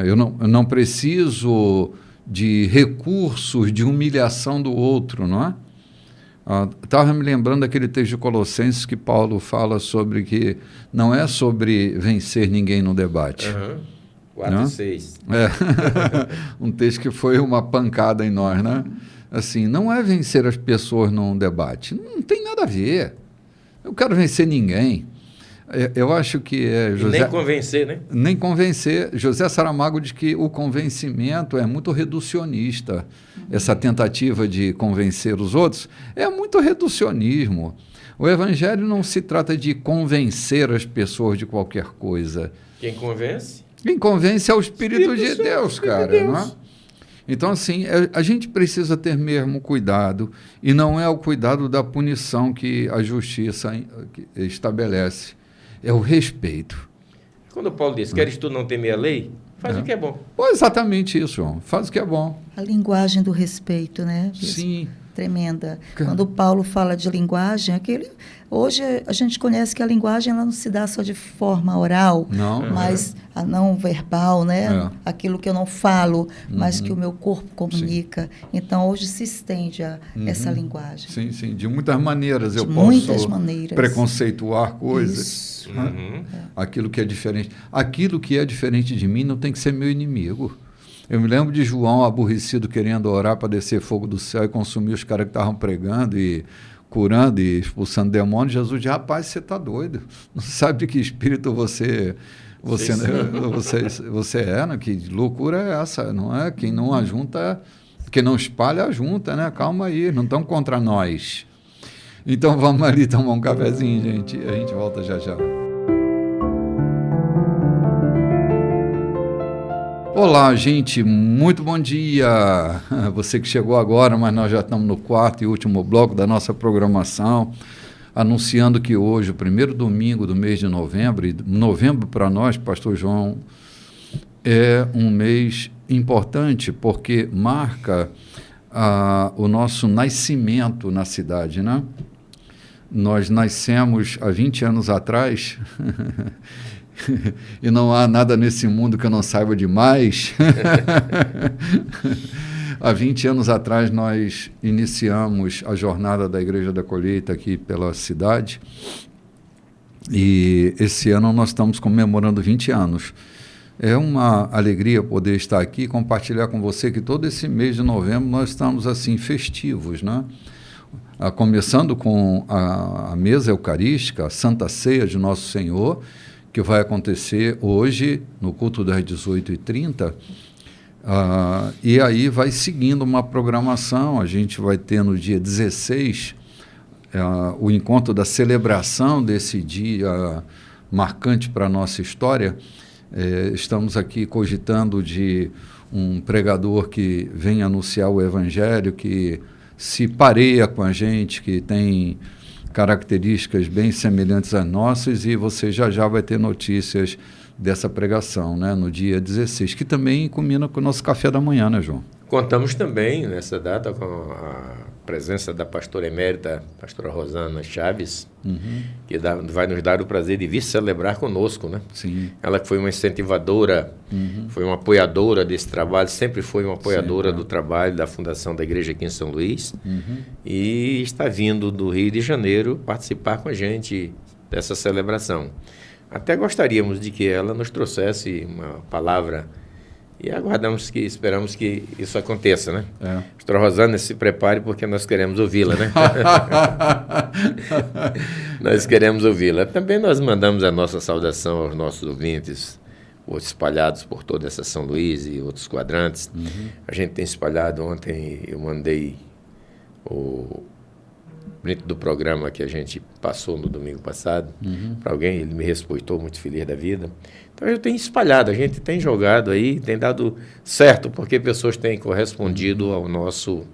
Speaker 1: Eu não preciso de recursos de humilhação do outro, não é? Estava me lembrando daquele texto de Colossenses que Paulo fala sobre que não é sobre vencer ninguém no debate.
Speaker 2: 4 e 6.
Speaker 1: Um texto que foi uma pancada em nós, né? Assim, não é vencer as pessoas num debate. Não tem nada a ver. Eu quero vencer ninguém. Eu acho que
Speaker 2: José... nem convencer, né?
Speaker 1: Nem convencer. José Saramago diz que o convencimento é muito reducionista. Essa tentativa de convencer os outros é muito reducionismo. O Evangelho não se trata de convencer as pessoas de qualquer coisa.
Speaker 2: Quem convence?
Speaker 1: Quem convence é o Espírito de Deus, cara. Não é? Então, assim, a gente precisa ter mesmo cuidado, e não é o cuidado da punição que a justiça estabelece. É o respeito.
Speaker 2: Quando Paulo diz, queres tu não temer a lei? Faz o que é bom.
Speaker 1: Exatamente isso, João. Faz o que é bom.
Speaker 3: A linguagem do respeito, né?
Speaker 1: Sim.
Speaker 3: Tremenda. Quando Paulo fala de linguagem, hoje a gente conhece que a linguagem ela não se dá só de forma oral, mas a não verbal, né? Aquilo que eu não falo, mas que o meu corpo comunica. Sim. Então, hoje se estende essa linguagem.
Speaker 1: Sim, sim. De muitas maneiras eu posso preconceituar coisas.
Speaker 3: Isso.
Speaker 1: Aquilo que é diferente. Aquilo que é diferente de mim não tem que ser meu inimigo. Eu me lembro de João aborrecido querendo orar para descer fogo do céu e consumir os caras que estavam pregando e curando e expulsando demônios. Jesus disse, rapaz, você está doido. Não sabe de que espírito você é, né? Que loucura é essa? Não é? Quem não ajunta, quem não espalha, ajunta, né? Calma aí, não estão contra nós. Então vamos ali tomar um cafezinho, gente. A gente volta já já. Olá, gente, muito bom dia. Você que chegou agora, mas nós já estamos no quarto e último bloco da nossa programação, anunciando que hoje, o primeiro domingo do mês de novembro, e novembro para nós, Pastor João, é um mês importante porque marca o nosso nascimento na cidade, né? Nós nascemos há 20 anos atrás e não há nada nesse mundo que eu não saiba demais. Há 20 anos atrás nós iniciamos a jornada da Igreja da Colheita aqui pela cidade e esse ano nós estamos comemorando 20 anos. É uma alegria poder estar aqui e compartilhar com você que todo esse mês de novembro nós estamos assim festivos, né? Começando com a mesa eucarística, a Santa Ceia de Nosso Senhor, que vai acontecer hoje, no culto das 18h30, e aí vai seguindo uma programação. A gente vai ter no dia 16 o encontro da celebração desse dia marcante para a nossa história. Estamos aqui cogitando de um pregador que vem anunciar o Evangelho, que se pareia com a gente, que tem características bem semelhantes às nossas, e você já vai ter notícias dessa pregação, né, no dia 16, que também combina com o nosso café da manhã, né, João?
Speaker 2: Contamos também, nessa data, com a presença da pastora emérita, pastora Rosana Chaves, que vai nos dar o prazer de vir celebrar conosco, né?
Speaker 1: Sim.
Speaker 2: Ela que foi uma incentivadora, foi uma apoiadora desse trabalho, sempre foi uma apoiadora do trabalho da Fundação da Igreja aqui em São Luís, e está vindo do Rio de Janeiro participar com a gente dessa celebração. Até gostaríamos de que ela nos trouxesse uma palavra. E esperamos que isso aconteça, né? Pastora Rosana, se prepare porque nós queremos ouvi-la, né? Nós queremos ouvi-la. Também nós mandamos a nossa saudação aos nossos ouvintes, espalhados por toda essa São Luís e outros quadrantes. A gente tem espalhado, ontem eu mandei o bonito do programa que a gente passou no domingo passado, para alguém, ele me respeitou, muito feliz da vida. Então eu tenho espalhado, a gente tem jogado aí, tem dado certo, porque pessoas têm correspondido ao nosso,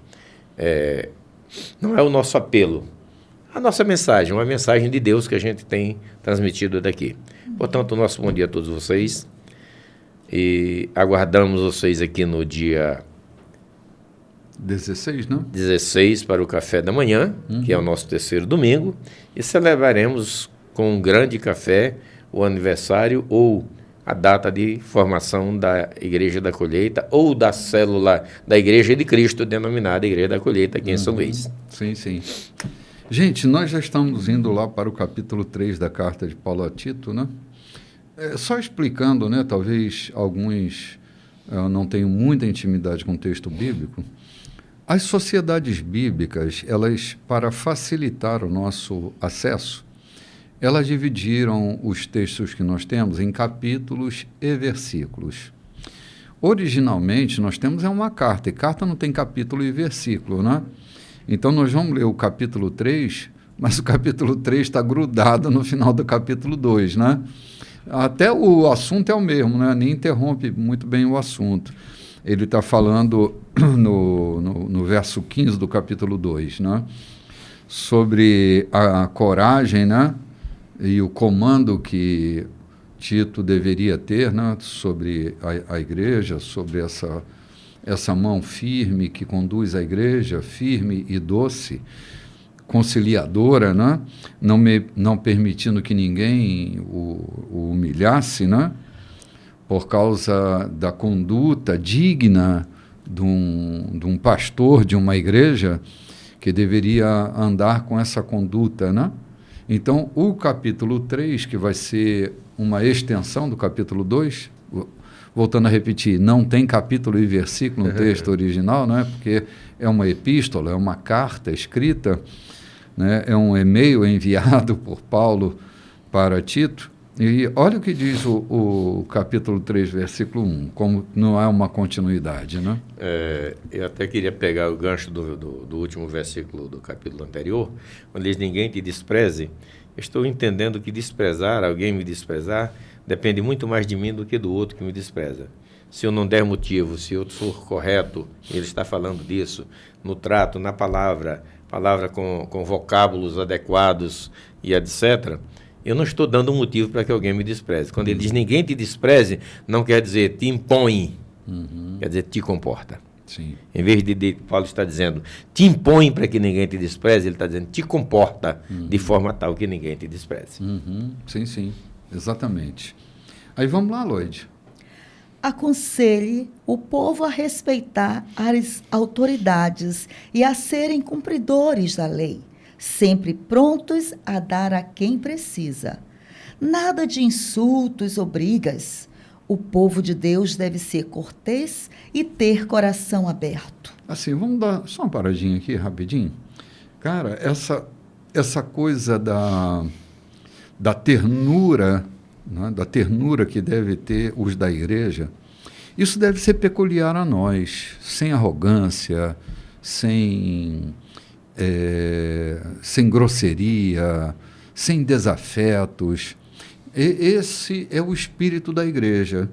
Speaker 2: não é o nosso apelo, a nossa mensagem, uma mensagem de Deus que a gente tem transmitido daqui. Portanto, nosso bom dia a todos vocês, e aguardamos vocês aqui no dia
Speaker 1: 16, não?
Speaker 2: 16 para o café da manhã, que é o nosso terceiro domingo, e celebraremos com um grande café o aniversário ou a data de formação da Igreja da Colheita ou da célula da Igreja de Cristo, denominada Igreja da Colheita aqui em São Luís.
Speaker 1: Sim, sim. Gente, nós já estamos indo lá para o capítulo 3 da carta de Paulo a Tito, né? Só explicando, né? Talvez alguns não tenham muita intimidade com o texto bíblico. As sociedades bíblicas, elas, para facilitar o nosso acesso, elas dividiram os textos que nós temos em capítulos e versículos. Originalmente, nós temos uma carta, e carta não tem capítulo e versículo, né? Então, nós vamos ler o capítulo 3, mas o capítulo 3 está grudado no final do capítulo 2, né? Até o assunto é o mesmo, né? Nem interrompe muito bem o assunto. Ele está falando no verso 15 do capítulo 2, né? Sobre a coragem, né? E o comando que Tito deveria ter, né? Sobre a igreja, sobre essa mão firme que conduz a igreja, firme e doce, conciliadora, né? Não permitindo que ninguém o humilhasse, né? Por causa da conduta digna de um pastor de uma igreja que deveria andar com essa conduta, né? Então, o capítulo 3, que vai ser uma extensão do capítulo 2, voltando a repetir, não tem capítulo e versículo no texto original, né? Porque é uma epístola, é uma carta escrita, né? É um e-mail enviado por Paulo para Tito. E olha o que diz o capítulo 3, versículo 1, como não é uma continuidade, né?
Speaker 2: Eu até queria pegar o gancho do último versículo do capítulo anterior, onde diz: ninguém te despreze. Estou entendendo que desprezar, alguém me desprezar, depende muito mais de mim do que do outro que me despreza. Se eu não der motivo, se eu for correto, ele está falando disso, no trato, na palavra com vocábulos adequados e etc., eu não estou dando motivo para que alguém me despreze. Quando ele diz ninguém te despreze, não quer dizer te impõe, quer dizer te comporta.
Speaker 1: Sim.
Speaker 2: Em vez de Paulo está dizendo te impõe para que ninguém te despreze, ele está dizendo te comporta de forma tal que ninguém te despreze.
Speaker 1: Sim, sim, exatamente. Aí vamos lá, Lloyd.
Speaker 3: Aconselhe o povo a respeitar as autoridades e a serem cumpridores da lei, sempre prontos a dar a quem precisa. Nada de insultos ou brigas. O povo de Deus deve ser cortês e ter coração aberto.
Speaker 1: Assim, vamos dar só uma paradinha aqui, rapidinho. Cara, essa coisa da ternura, né, da ternura que deve ter os da igreja, isso deve ser peculiar a nós, sem arrogância, sem grosseria, sem desafetos. Esse é o espírito da igreja,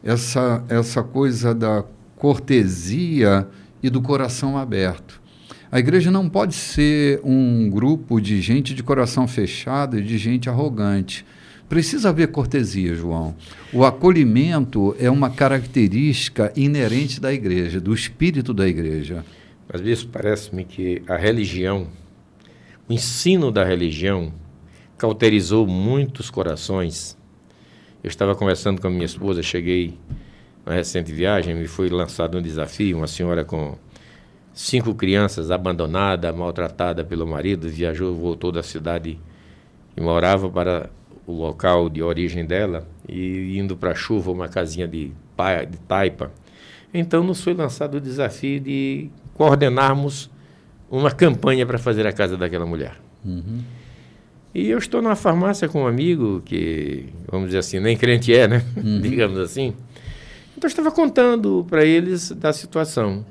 Speaker 1: essa coisa da cortesia e do coração aberto. A igreja não pode ser um grupo de gente de coração fechado e de gente arrogante. Precisa haver cortesia, João. O acolhimento é uma característica inerente da igreja, do espírito da igreja.
Speaker 2: Mas isso parece-me que a religião, o ensino da religião, cauterizou muitos corações. Eu estava conversando com a minha esposa, cheguei numa recente viagem, me foi lançado um desafio, uma senhora com 5 crianças, abandonada, maltratada pelo marido, voltou da cidade e morava para o local de origem dela, e indo para a chuva, uma casinha de taipa. Então nos foi lançado o desafio de coordenarmos uma campanha para fazer a casa daquela mulher. E eu estou numa farmácia com um amigo que, vamos dizer assim, nem crente é, né? Digamos assim. Então eu estava contando para eles da situação.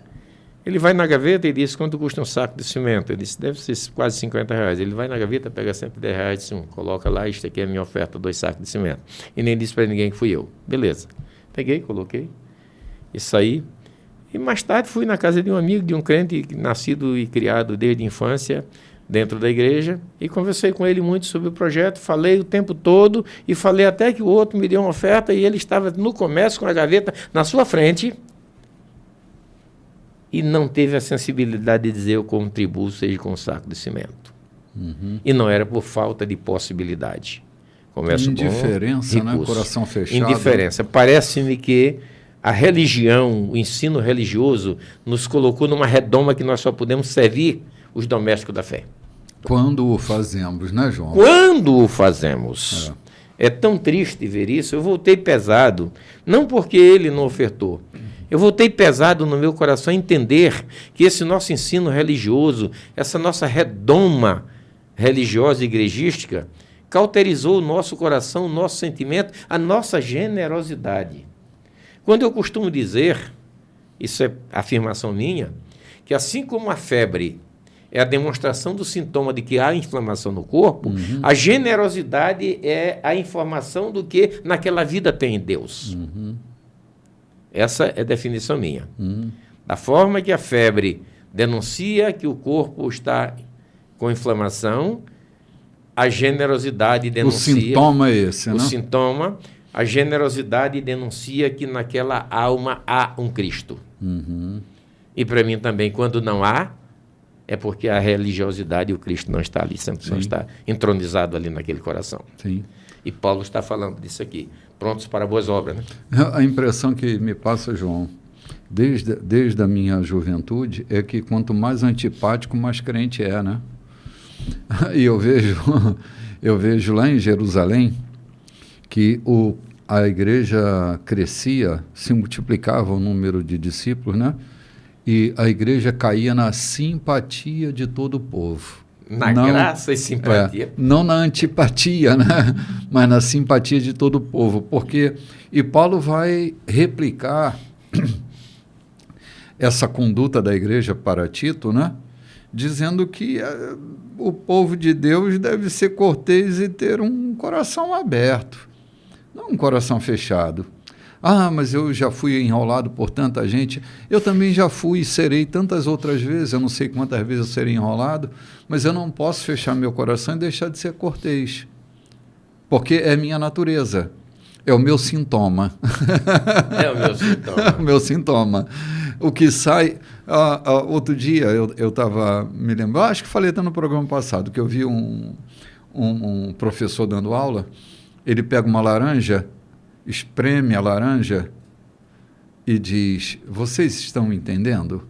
Speaker 2: Ele vai na gaveta e diz, quanto custa um saco de cimento? Ele disse, deve ser quase R$50. Ele vai na gaveta, pega sempre R$10 e diz, coloca lá, isto aqui é a minha oferta, 2 sacos de cimento. E nem disse para ninguém que fui eu. Beleza. Peguei, coloquei e saí. E mais tarde fui na casa de um amigo, de um crente, nascido e criado desde a infância, dentro da igreja, e conversei com ele muito sobre o projeto, falei o tempo todo, e falei até que o outro me deu uma oferta, e ele estava no comércio com a gaveta na sua frente, e não teve a sensibilidade de dizer, eu contribuo, seja com um saco de cimento. E não era por falta de possibilidade. Comércio
Speaker 1: indiferença,
Speaker 2: bom,
Speaker 1: né? Coração fechado.
Speaker 2: Indiferença. Parece-me que a religião, o ensino religioso, nos colocou numa redoma que nós só podemos servir os domésticos da fé.
Speaker 1: Quando o fazemos, né, João?
Speaker 2: Quando o fazemos. É tão triste ver isso. Eu voltei pesado, não porque ele não ofertou. Eu voltei pesado no meu coração a entender que esse nosso ensino religioso, essa nossa redoma religiosa e igrejística, cauterizou o nosso coração, o nosso sentimento, a nossa generosidade. Quando eu costumo dizer, isso é afirmação minha, que assim como a febre é a demonstração do sintoma de que há inflamação no corpo, a generosidade é a informação do que naquela vida tem em Deus. Essa é a definição minha. Da forma que a febre denuncia que o corpo está com inflamação, a generosidade denuncia...
Speaker 1: O sintoma é esse, né?
Speaker 2: O sintoma, a generosidade denuncia que naquela alma há um Cristo. E para mim também, quando não há, é porque a religiosidade e o Cristo não está ali, sempre não está entronizado ali naquele coração.
Speaker 1: Sim.
Speaker 2: E Paulo está falando disso aqui, prontos para boas obras. Né?
Speaker 1: A impressão que me passa, João, desde a minha juventude, é que quanto mais antipático, mais crente é, né? E eu vejo lá em Jerusalém que a igreja crescia, se multiplicava o número de discípulos, né? E a igreja caía na simpatia de todo o povo.
Speaker 2: Graça e simpatia.
Speaker 1: Não na antipatia, né? Mas na simpatia de todo o povo. E Paulo vai replicar essa conduta da igreja para Tito, né? Dizendo que o povo de Deus deve ser cortês e ter um coração aberto, não um coração fechado. Ah, mas eu já fui enrolado por tanta gente. Eu também já fui e serei tantas outras vezes. Eu não sei quantas vezes eu serei enrolado, mas eu não posso fechar meu coração e deixar de ser cortês, porque é minha natureza, é o meu sintoma.
Speaker 2: É o meu sintoma.
Speaker 1: O meu sintoma. O que sai... outro dia eu estava me lembrando, acho que falei até no programa passado, que eu vi um professor dando aula, ele pega uma laranja, espreme a laranja e diz, vocês estão entendendo?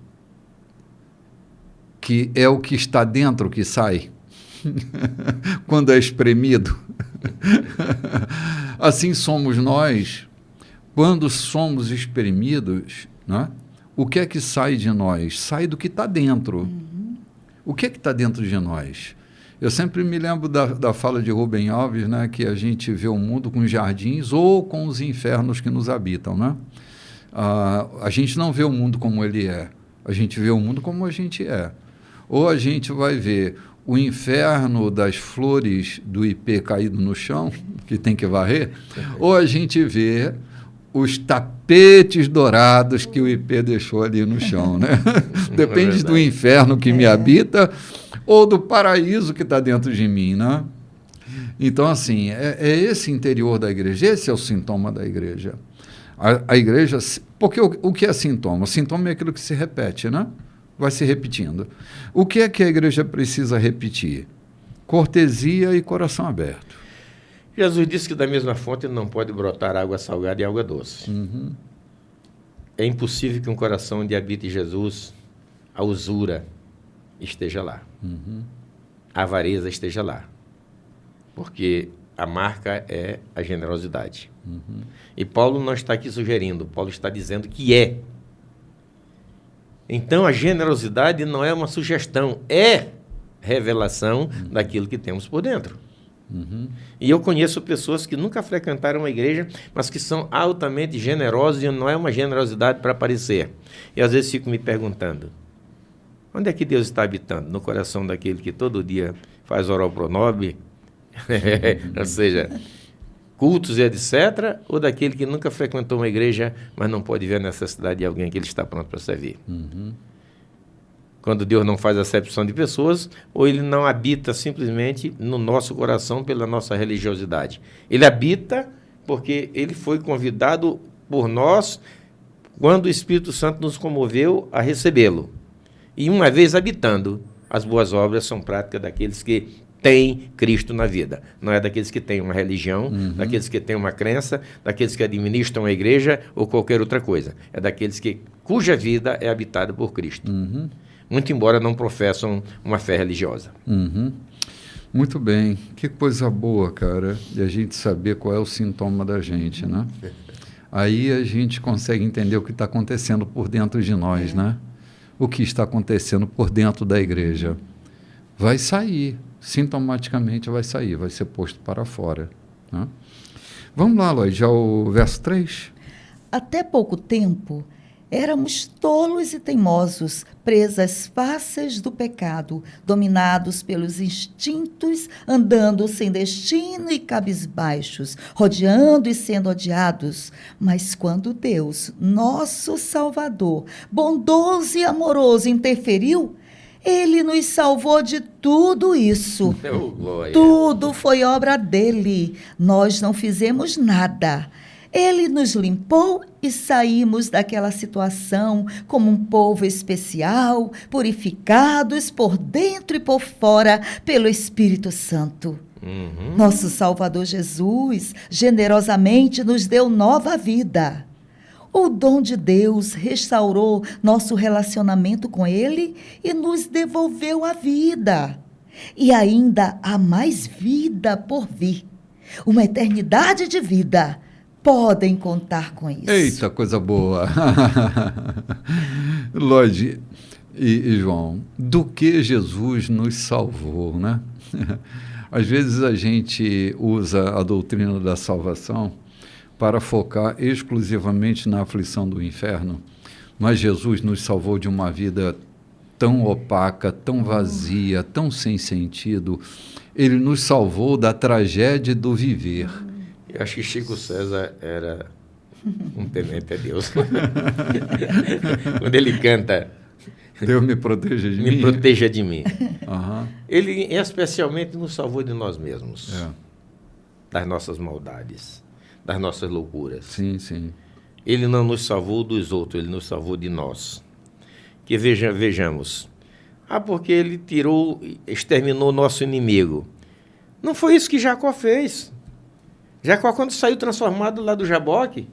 Speaker 1: Que é o que está dentro que sai, quando é espremido. Assim somos nós, quando somos espremidos, né? O que é que sai de nós? Sai do que está dentro. O que é que está dentro de nós? Eu sempre me lembro da fala de Rubem Alves, né, que a gente vê o mundo com jardins ou com os infernos que nos habitam. Né? A gente não vê o mundo como ele é, a gente vê o mundo como a gente é. Ou a gente vai ver o inferno das flores do ipê caído no chão, que tem que varrer, ou a gente vê os tapetes dourados que o ipê deixou ali no chão, né? Depende do inferno que me habita ou do paraíso que está dentro de mim, né? Então, assim, é esse interior da igreja, esse é o sintoma da igreja. A igreja, porque o que é sintoma? Sintoma é aquilo que se repete, né? Vai se repetindo. O que é que a igreja precisa repetir? Cortesia e coração aberto.
Speaker 2: Jesus disse que da mesma fonte não pode brotar água salgada e água doce. É impossível que um coração onde habite Jesus, a usura esteja lá. A avareza esteja lá. Porque a marca é a generosidade. E Paulo não está aqui sugerindo, Paulo está dizendo que é. Então a generosidade não é uma sugestão, é revelação daquilo que temos por dentro. E eu conheço pessoas que nunca frequentaram uma igreja, mas que são altamente generosas e não é uma generosidade para aparecer. E às vezes fico me perguntando, Onde é que Deus está habitando? No coração daquele que todo dia faz oral pro nobis, ou seja, cultos e etc., ou daquele que nunca frequentou uma igreja, mas não pode ver a necessidade de alguém que ele está pronto para servir. Quando Deus não faz acepção de pessoas, ou ele não habita simplesmente no nosso coração pela nossa religiosidade. Ele habita porque ele foi convidado por nós quando o Espírito Santo nos comoveu a recebê-lo. E uma vez habitando, as boas obras são práticas daqueles que têm Cristo na vida. Não é daqueles que têm uma religião, daqueles que têm uma crença, daqueles que administram a igreja ou qualquer outra coisa. É daqueles cuja vida é habitada por Cristo. Muito embora não professam uma fé religiosa.
Speaker 1: Muito bem. Que coisa boa, cara, de a gente saber qual é o sintoma da gente, né? Aí a gente consegue entender o que está acontecendo por dentro de nós, né? O que está acontecendo por dentro da igreja. Vai sair, sintomaticamente vai sair, vai ser posto para fora, né? Vamos lá, Lloyd, ao verso 3.
Speaker 3: Até pouco tempo, éramos tolos e teimosos, presas fáceis do pecado, dominados pelos instintos, andando sem destino e cabisbaixos, rodeando e sendo odiados. Mas quando Deus, nosso Salvador, bondoso e amoroso, interferiu, Ele nos salvou de tudo isso. Tudo foi obra dele. Nós não fizemos nada. Ele nos limpou e saímos daquela situação como um povo especial, purificados por dentro e por fora pelo Espírito Santo. Nosso Salvador Jesus generosamente nos deu nova vida. O dom de Deus restaurou nosso relacionamento com Ele e nos devolveu a vida. E ainda há mais vida por vir. Uma eternidade de vida. Podem contar com isso.
Speaker 1: Eita, coisa boa. Lloyd e João, do que Jesus nos salvou, né? Às vezes a gente usa a doutrina da salvação para focar exclusivamente na aflição do inferno, mas Jesus nos salvou de uma vida tão opaca, tão vazia, tão sem sentido. Ele nos salvou da tragédia do viver.
Speaker 2: Eu acho que Chico César era um temente a Deus. Quando ele canta...
Speaker 1: Deus me proteja de mim.
Speaker 2: Me proteja de mim. Ele especialmente nos salvou de nós mesmos. Das nossas maldades, das nossas loucuras.
Speaker 1: Sim, sim.
Speaker 2: Ele não nos salvou dos outros, ele nos salvou de nós. Que vejamos. Porque ele exterminou nosso inimigo. Não foi isso que Jacó fez. Jacó, quando saiu transformado lá do Jaboque,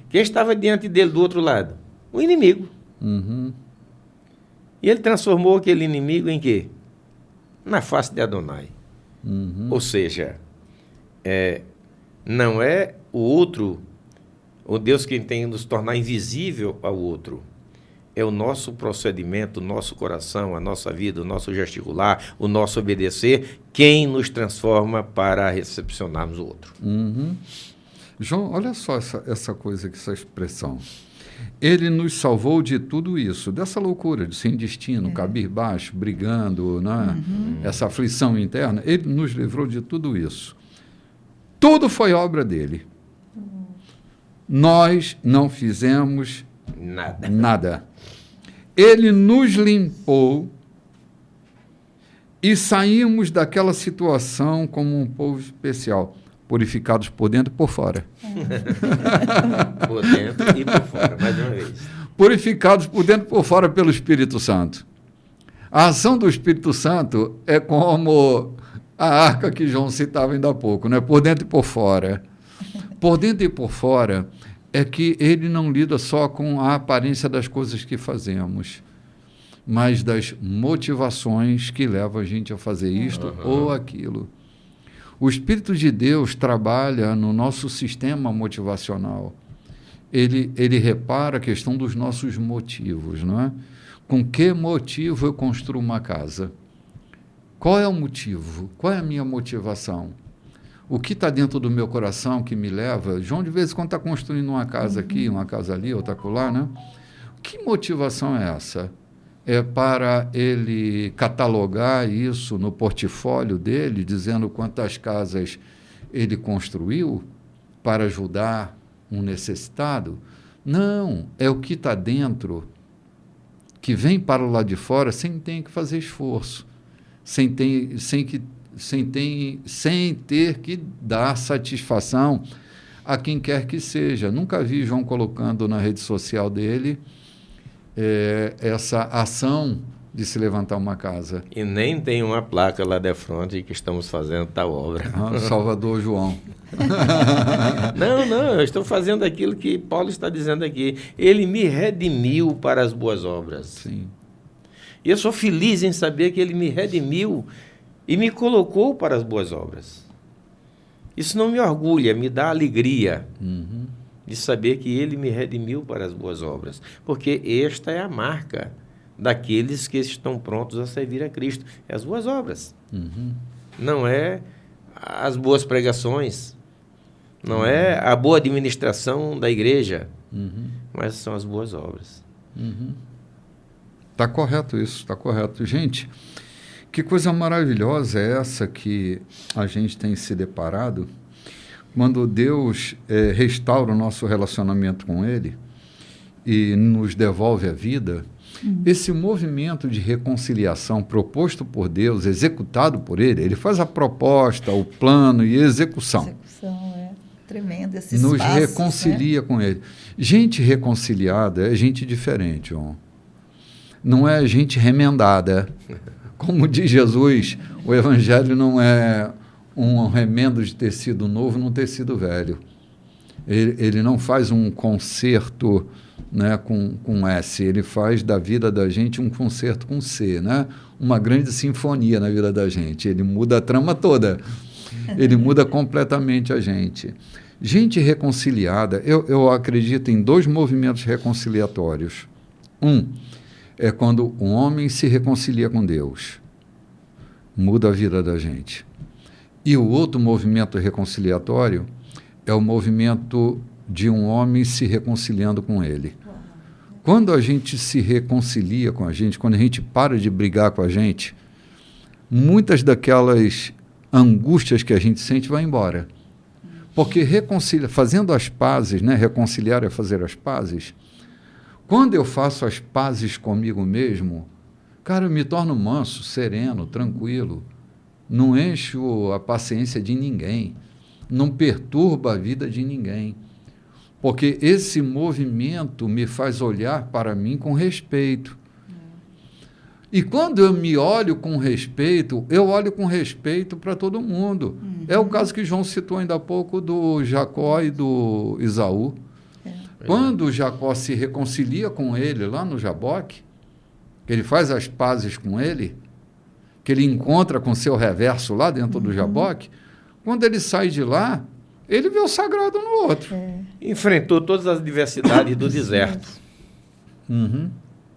Speaker 2: quem estava diante dele do outro lado? O inimigo. E ele transformou aquele inimigo em quê? Na face de Adonai. Ou seja, não é o outro, o Deus quem tem que nos tornar invisível ao outro. É o nosso procedimento, o nosso coração, a nossa vida, o nosso gesticular, o nosso obedecer, quem nos transforma para recepcionarmos o outro.
Speaker 1: João, olha só essa coisa aqui, essa expressão. Ele nos salvou de tudo isso, dessa loucura, de sem destino, cabisbaixo, brigando, né? Essa aflição interna. Ele nos livrou de tudo isso. Tudo foi obra dele. Nós não fizemos nada. Ele nos limpou e saímos daquela situação como um povo especial, purificados por dentro e por fora.
Speaker 2: Por dentro e por fora, mais uma vez.
Speaker 1: Purificados por dentro e por fora pelo Espírito Santo. A ação do Espírito Santo é como a arca que João citava ainda há pouco, né? Por dentro e por fora. Por dentro e por fora é que ele não lida só com a aparência das coisas que fazemos, mas das motivações que levam a gente a fazer isto ou aquilo. O Espírito de Deus trabalha no nosso sistema motivacional. Ele repara a questão dos nossos motivos, não é? Com que motivo eu construo uma casa? Qual é o motivo? Qual é a minha motivação? O que está dentro do meu coração que me leva... João, de vez em quando, está construindo uma casa aqui, uma casa ali, outra acolá, né? Que motivação é essa? é para ele catalogar isso no portfólio dele, dizendo quantas casas ele construiu para ajudar um necessitado. Não, é o que está dentro, que vem para o lado de fora sem ter que fazer esforço, sem ter que dar satisfação a quem quer que seja. Nunca vi João colocando na rede social dele essa ação de se levantar uma casa.
Speaker 2: E nem tem uma placa lá de frente que estamos fazendo tal obra.
Speaker 1: Salvador João.
Speaker 2: Não, eu estou fazendo aquilo que Paulo está dizendo aqui. Ele me redimiu para as boas obras.
Speaker 1: Sim.
Speaker 2: E eu sou feliz em saber que ele me redimiu e me colocou para as boas obras. Isso não me orgulha, me dá alegria de saber que ele me redimiu para as boas obras. Porque esta é a marca daqueles que estão prontos a servir a Cristo. É as boas obras. Não é as boas pregações, não é a boa administração da igreja, mas são as boas obras.
Speaker 1: Está correto isso, está correto. Gente, que coisa maravilhosa é essa que a gente tem se deparado quando Deus restaura o nosso relacionamento com Ele e nos devolve a vida. Esse movimento de reconciliação proposto por Deus, executado por Ele faz a proposta, o plano e a execução.
Speaker 3: Execução é tremendo, esses
Speaker 1: nos
Speaker 3: passos,
Speaker 1: reconcilia, né, com Ele. Gente reconciliada é gente diferente, João. Não é gente remendada. Como diz Jesus, o Evangelho não é um remendo de tecido novo num tecido velho. Ele não faz um concerto, né, com S, ele faz da vida da gente um concerto com C, né? Uma grande sinfonia na vida da gente. Ele muda a trama toda, ele muda completamente a gente. Gente reconciliada, eu acredito em 2 movimentos reconciliatórios. Um é quando um homem se reconcilia com Deus, muda a vida da gente. E o outro movimento reconciliatório é o movimento de um homem se reconciliando com ele. Quando a gente se reconcilia com a gente, quando a gente para de brigar com a gente, muitas daquelas angústias que a gente sente vão embora. Porque fazendo as pazes, né, reconciliar é fazer as pazes, quando eu faço as pazes comigo mesmo, cara, eu me torno manso, sereno, tranquilo, não encho a paciência de ninguém, não perturba a vida de ninguém. Porque esse movimento me faz olhar para mim com respeito. E quando eu me olho com respeito, eu olho com respeito para todo mundo. É o caso que João citou ainda há pouco do Jacó e do Esaú. Quando o Jacó se reconcilia com ele lá no Jaboque, que ele faz as pazes com ele, que ele encontra com seu reverso lá dentro do Jaboque, quando ele sai de lá, ele vê o sagrado no outro.
Speaker 2: Enfrentou todas as adversidades do deserto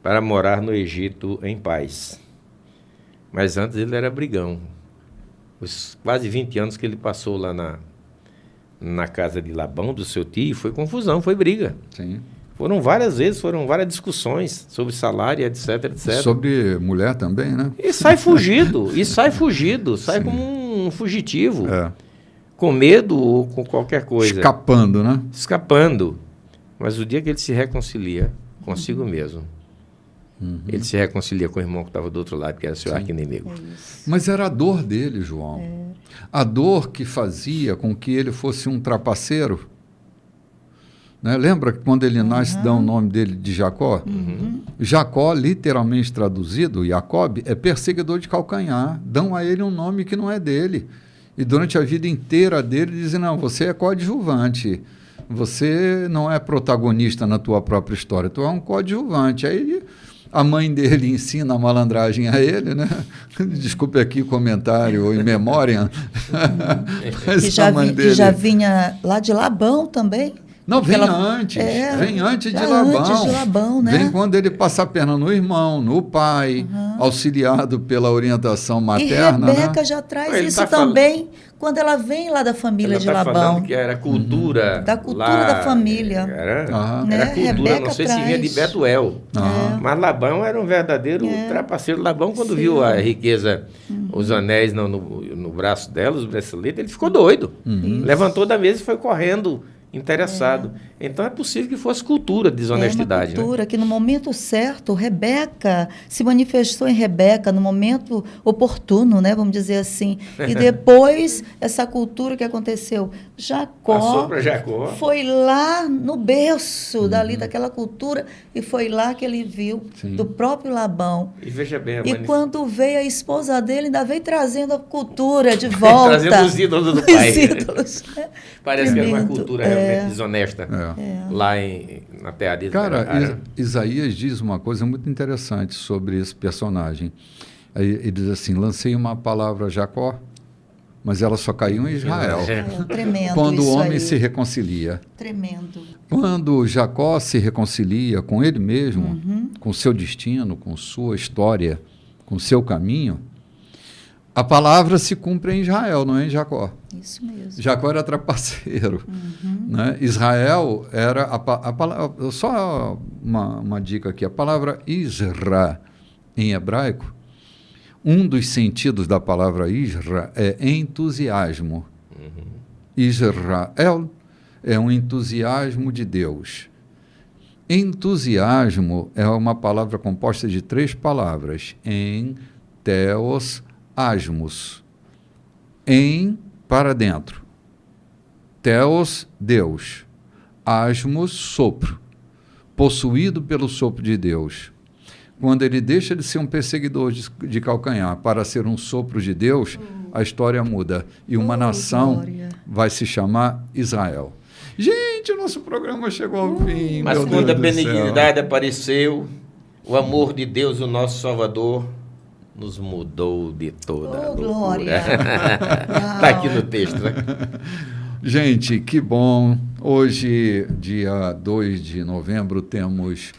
Speaker 2: para morar no Egito em paz. Mas antes ele era brigão. Os quase 20 anos que ele passou lá na casa de Labão, do seu tio, foi confusão, foi briga.
Speaker 1: Sim.
Speaker 2: Foram várias vezes, foram várias discussões sobre salário, etc, etc.
Speaker 1: Sobre mulher também, né?
Speaker 2: E sai fugido, sai
Speaker 1: Sim.
Speaker 2: como um fugitivo. Com medo ou com qualquer coisa.
Speaker 1: Escapando, né?
Speaker 2: Escapando. Mas o dia que ele se reconcilia consigo mesmo, ele se reconcilia com o irmão que estava do outro lado, que era seu arqui-inimigo.
Speaker 1: Mas era a dor dele, João. A dor que fazia com que ele fosse um trapaceiro. Né? Lembra que quando ele nasce, dá o nome dele de Jacó? Jacó, literalmente traduzido, Jacob, é perseguidor de calcanhar. Dão a ele um nome que não é dele. E durante a vida inteira dele dizem, não, você é coadjuvante, você não é protagonista na tua própria história, tu é um coadjuvante. Aí a mãe dele ensina a malandragem a ele, né? Desculpe aqui o comentário em memória.
Speaker 3: Que já vinha lá de Labão também.
Speaker 1: Não, vem antes de Labão.
Speaker 3: Antes de Labão, né?
Speaker 1: Vem quando ele passa a perna no irmão, no pai, auxiliado pela orientação materna.
Speaker 3: E Rebeca, né, já traz isso também quando ela vem lá da família
Speaker 2: Ela
Speaker 3: de
Speaker 2: está
Speaker 3: Labão.
Speaker 2: falando que era cultura.
Speaker 3: Da cultura
Speaker 2: lá,
Speaker 3: da família.
Speaker 2: Era
Speaker 3: Né?
Speaker 2: cultura,
Speaker 3: Rebeca
Speaker 2: não sei se vinha de
Speaker 3: traz.
Speaker 2: Betuel. Mas Labão era um verdadeiro trapaceiro. Labão, quando viu a riqueza, os anéis no braço dela, os braceletes, ele ficou doido. Levantou da mesa e foi correndo, interessado. Então é possível que fosse cultura, desonestidade.
Speaker 3: É uma cultura que no momento certo, Rebeca se manifestou em Rebeca no momento oportuno, né, vamos dizer assim. E depois, essa cultura que aconteceu,
Speaker 2: Passou para Jacó.
Speaker 3: foi lá no berço dali daquela cultura e foi lá que ele viu do próprio Labão.
Speaker 2: E veja bem,
Speaker 3: E quando veio a esposa dele, ainda veio trazendo a cultura de volta.
Speaker 2: trazendo os ídolos do pai.
Speaker 3: Os ídolos.
Speaker 2: Parece que era uma
Speaker 3: Tremendo.
Speaker 2: cultura realmente desonesta. Lá na terra de
Speaker 1: Cara,
Speaker 2: Israel.
Speaker 1: Isaías diz uma coisa muito interessante sobre esse personagem. Ele diz assim: lancei uma palavra a Jacó, mas ela só caiu em Israel.
Speaker 3: Tremendo.
Speaker 1: Quando o
Speaker 3: isso
Speaker 1: homem
Speaker 3: aí.
Speaker 1: se reconcilia.
Speaker 3: Tremendo.
Speaker 1: Quando Jacó se reconcilia com ele mesmo, com seu destino, com sua história, com seu caminho, a palavra se cumpre em Israel, não é em Jacó.
Speaker 3: Isso mesmo.
Speaker 1: Jacó era trapaceiro. Né? Israel era a palavra. Só uma dica aqui: a palavra Isra em hebraico, um dos sentidos da palavra Isra é entusiasmo. Israel é um entusiasmo de Deus. Entusiasmo é uma palavra composta de 3 palavras: em, teos, asmos. Em, para dentro. Teos, Deus. Asmos, sopro. Possuído pelo sopro de Deus. Quando ele deixa de ser um perseguidor de calcanhar para ser um sopro de Deus, a história muda. E uma nação
Speaker 3: glória.
Speaker 1: vai se chamar Israel. Gente, o nosso programa chegou ao fim.
Speaker 2: Mas
Speaker 1: meu
Speaker 2: quando a
Speaker 1: Deus do céu.
Speaker 2: benignidade apareceu, o amor de Deus, o nosso Salvador, nos mudou de toda a loucura.
Speaker 3: Glória!
Speaker 2: Está aqui no texto, né?
Speaker 1: Gente, que bom. Hoje, dia 2 de novembro, temos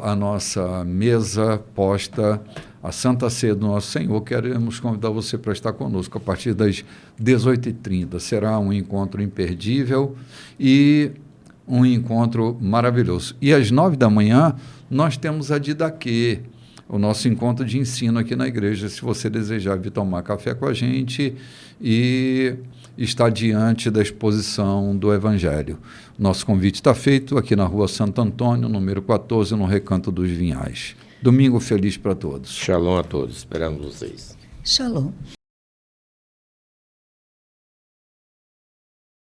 Speaker 1: a nossa mesa posta, a Santa Ceia do Nosso Senhor. Queremos convidar você para estar conosco a partir das 18h30. Será um encontro imperdível e um encontro maravilhoso. E às 9 da manhã, nós temos a Didaquê, o nosso encontro de ensino aqui na igreja. Se você desejar vir tomar café com a gente e estar diante da exposição do Evangelho. Nosso convite está feito aqui na Rua Santo Antônio, número 14, no Recanto dos Vinhais. Domingo feliz para todos.
Speaker 2: Shalom a todos. Esperamos vocês.
Speaker 3: Shalom.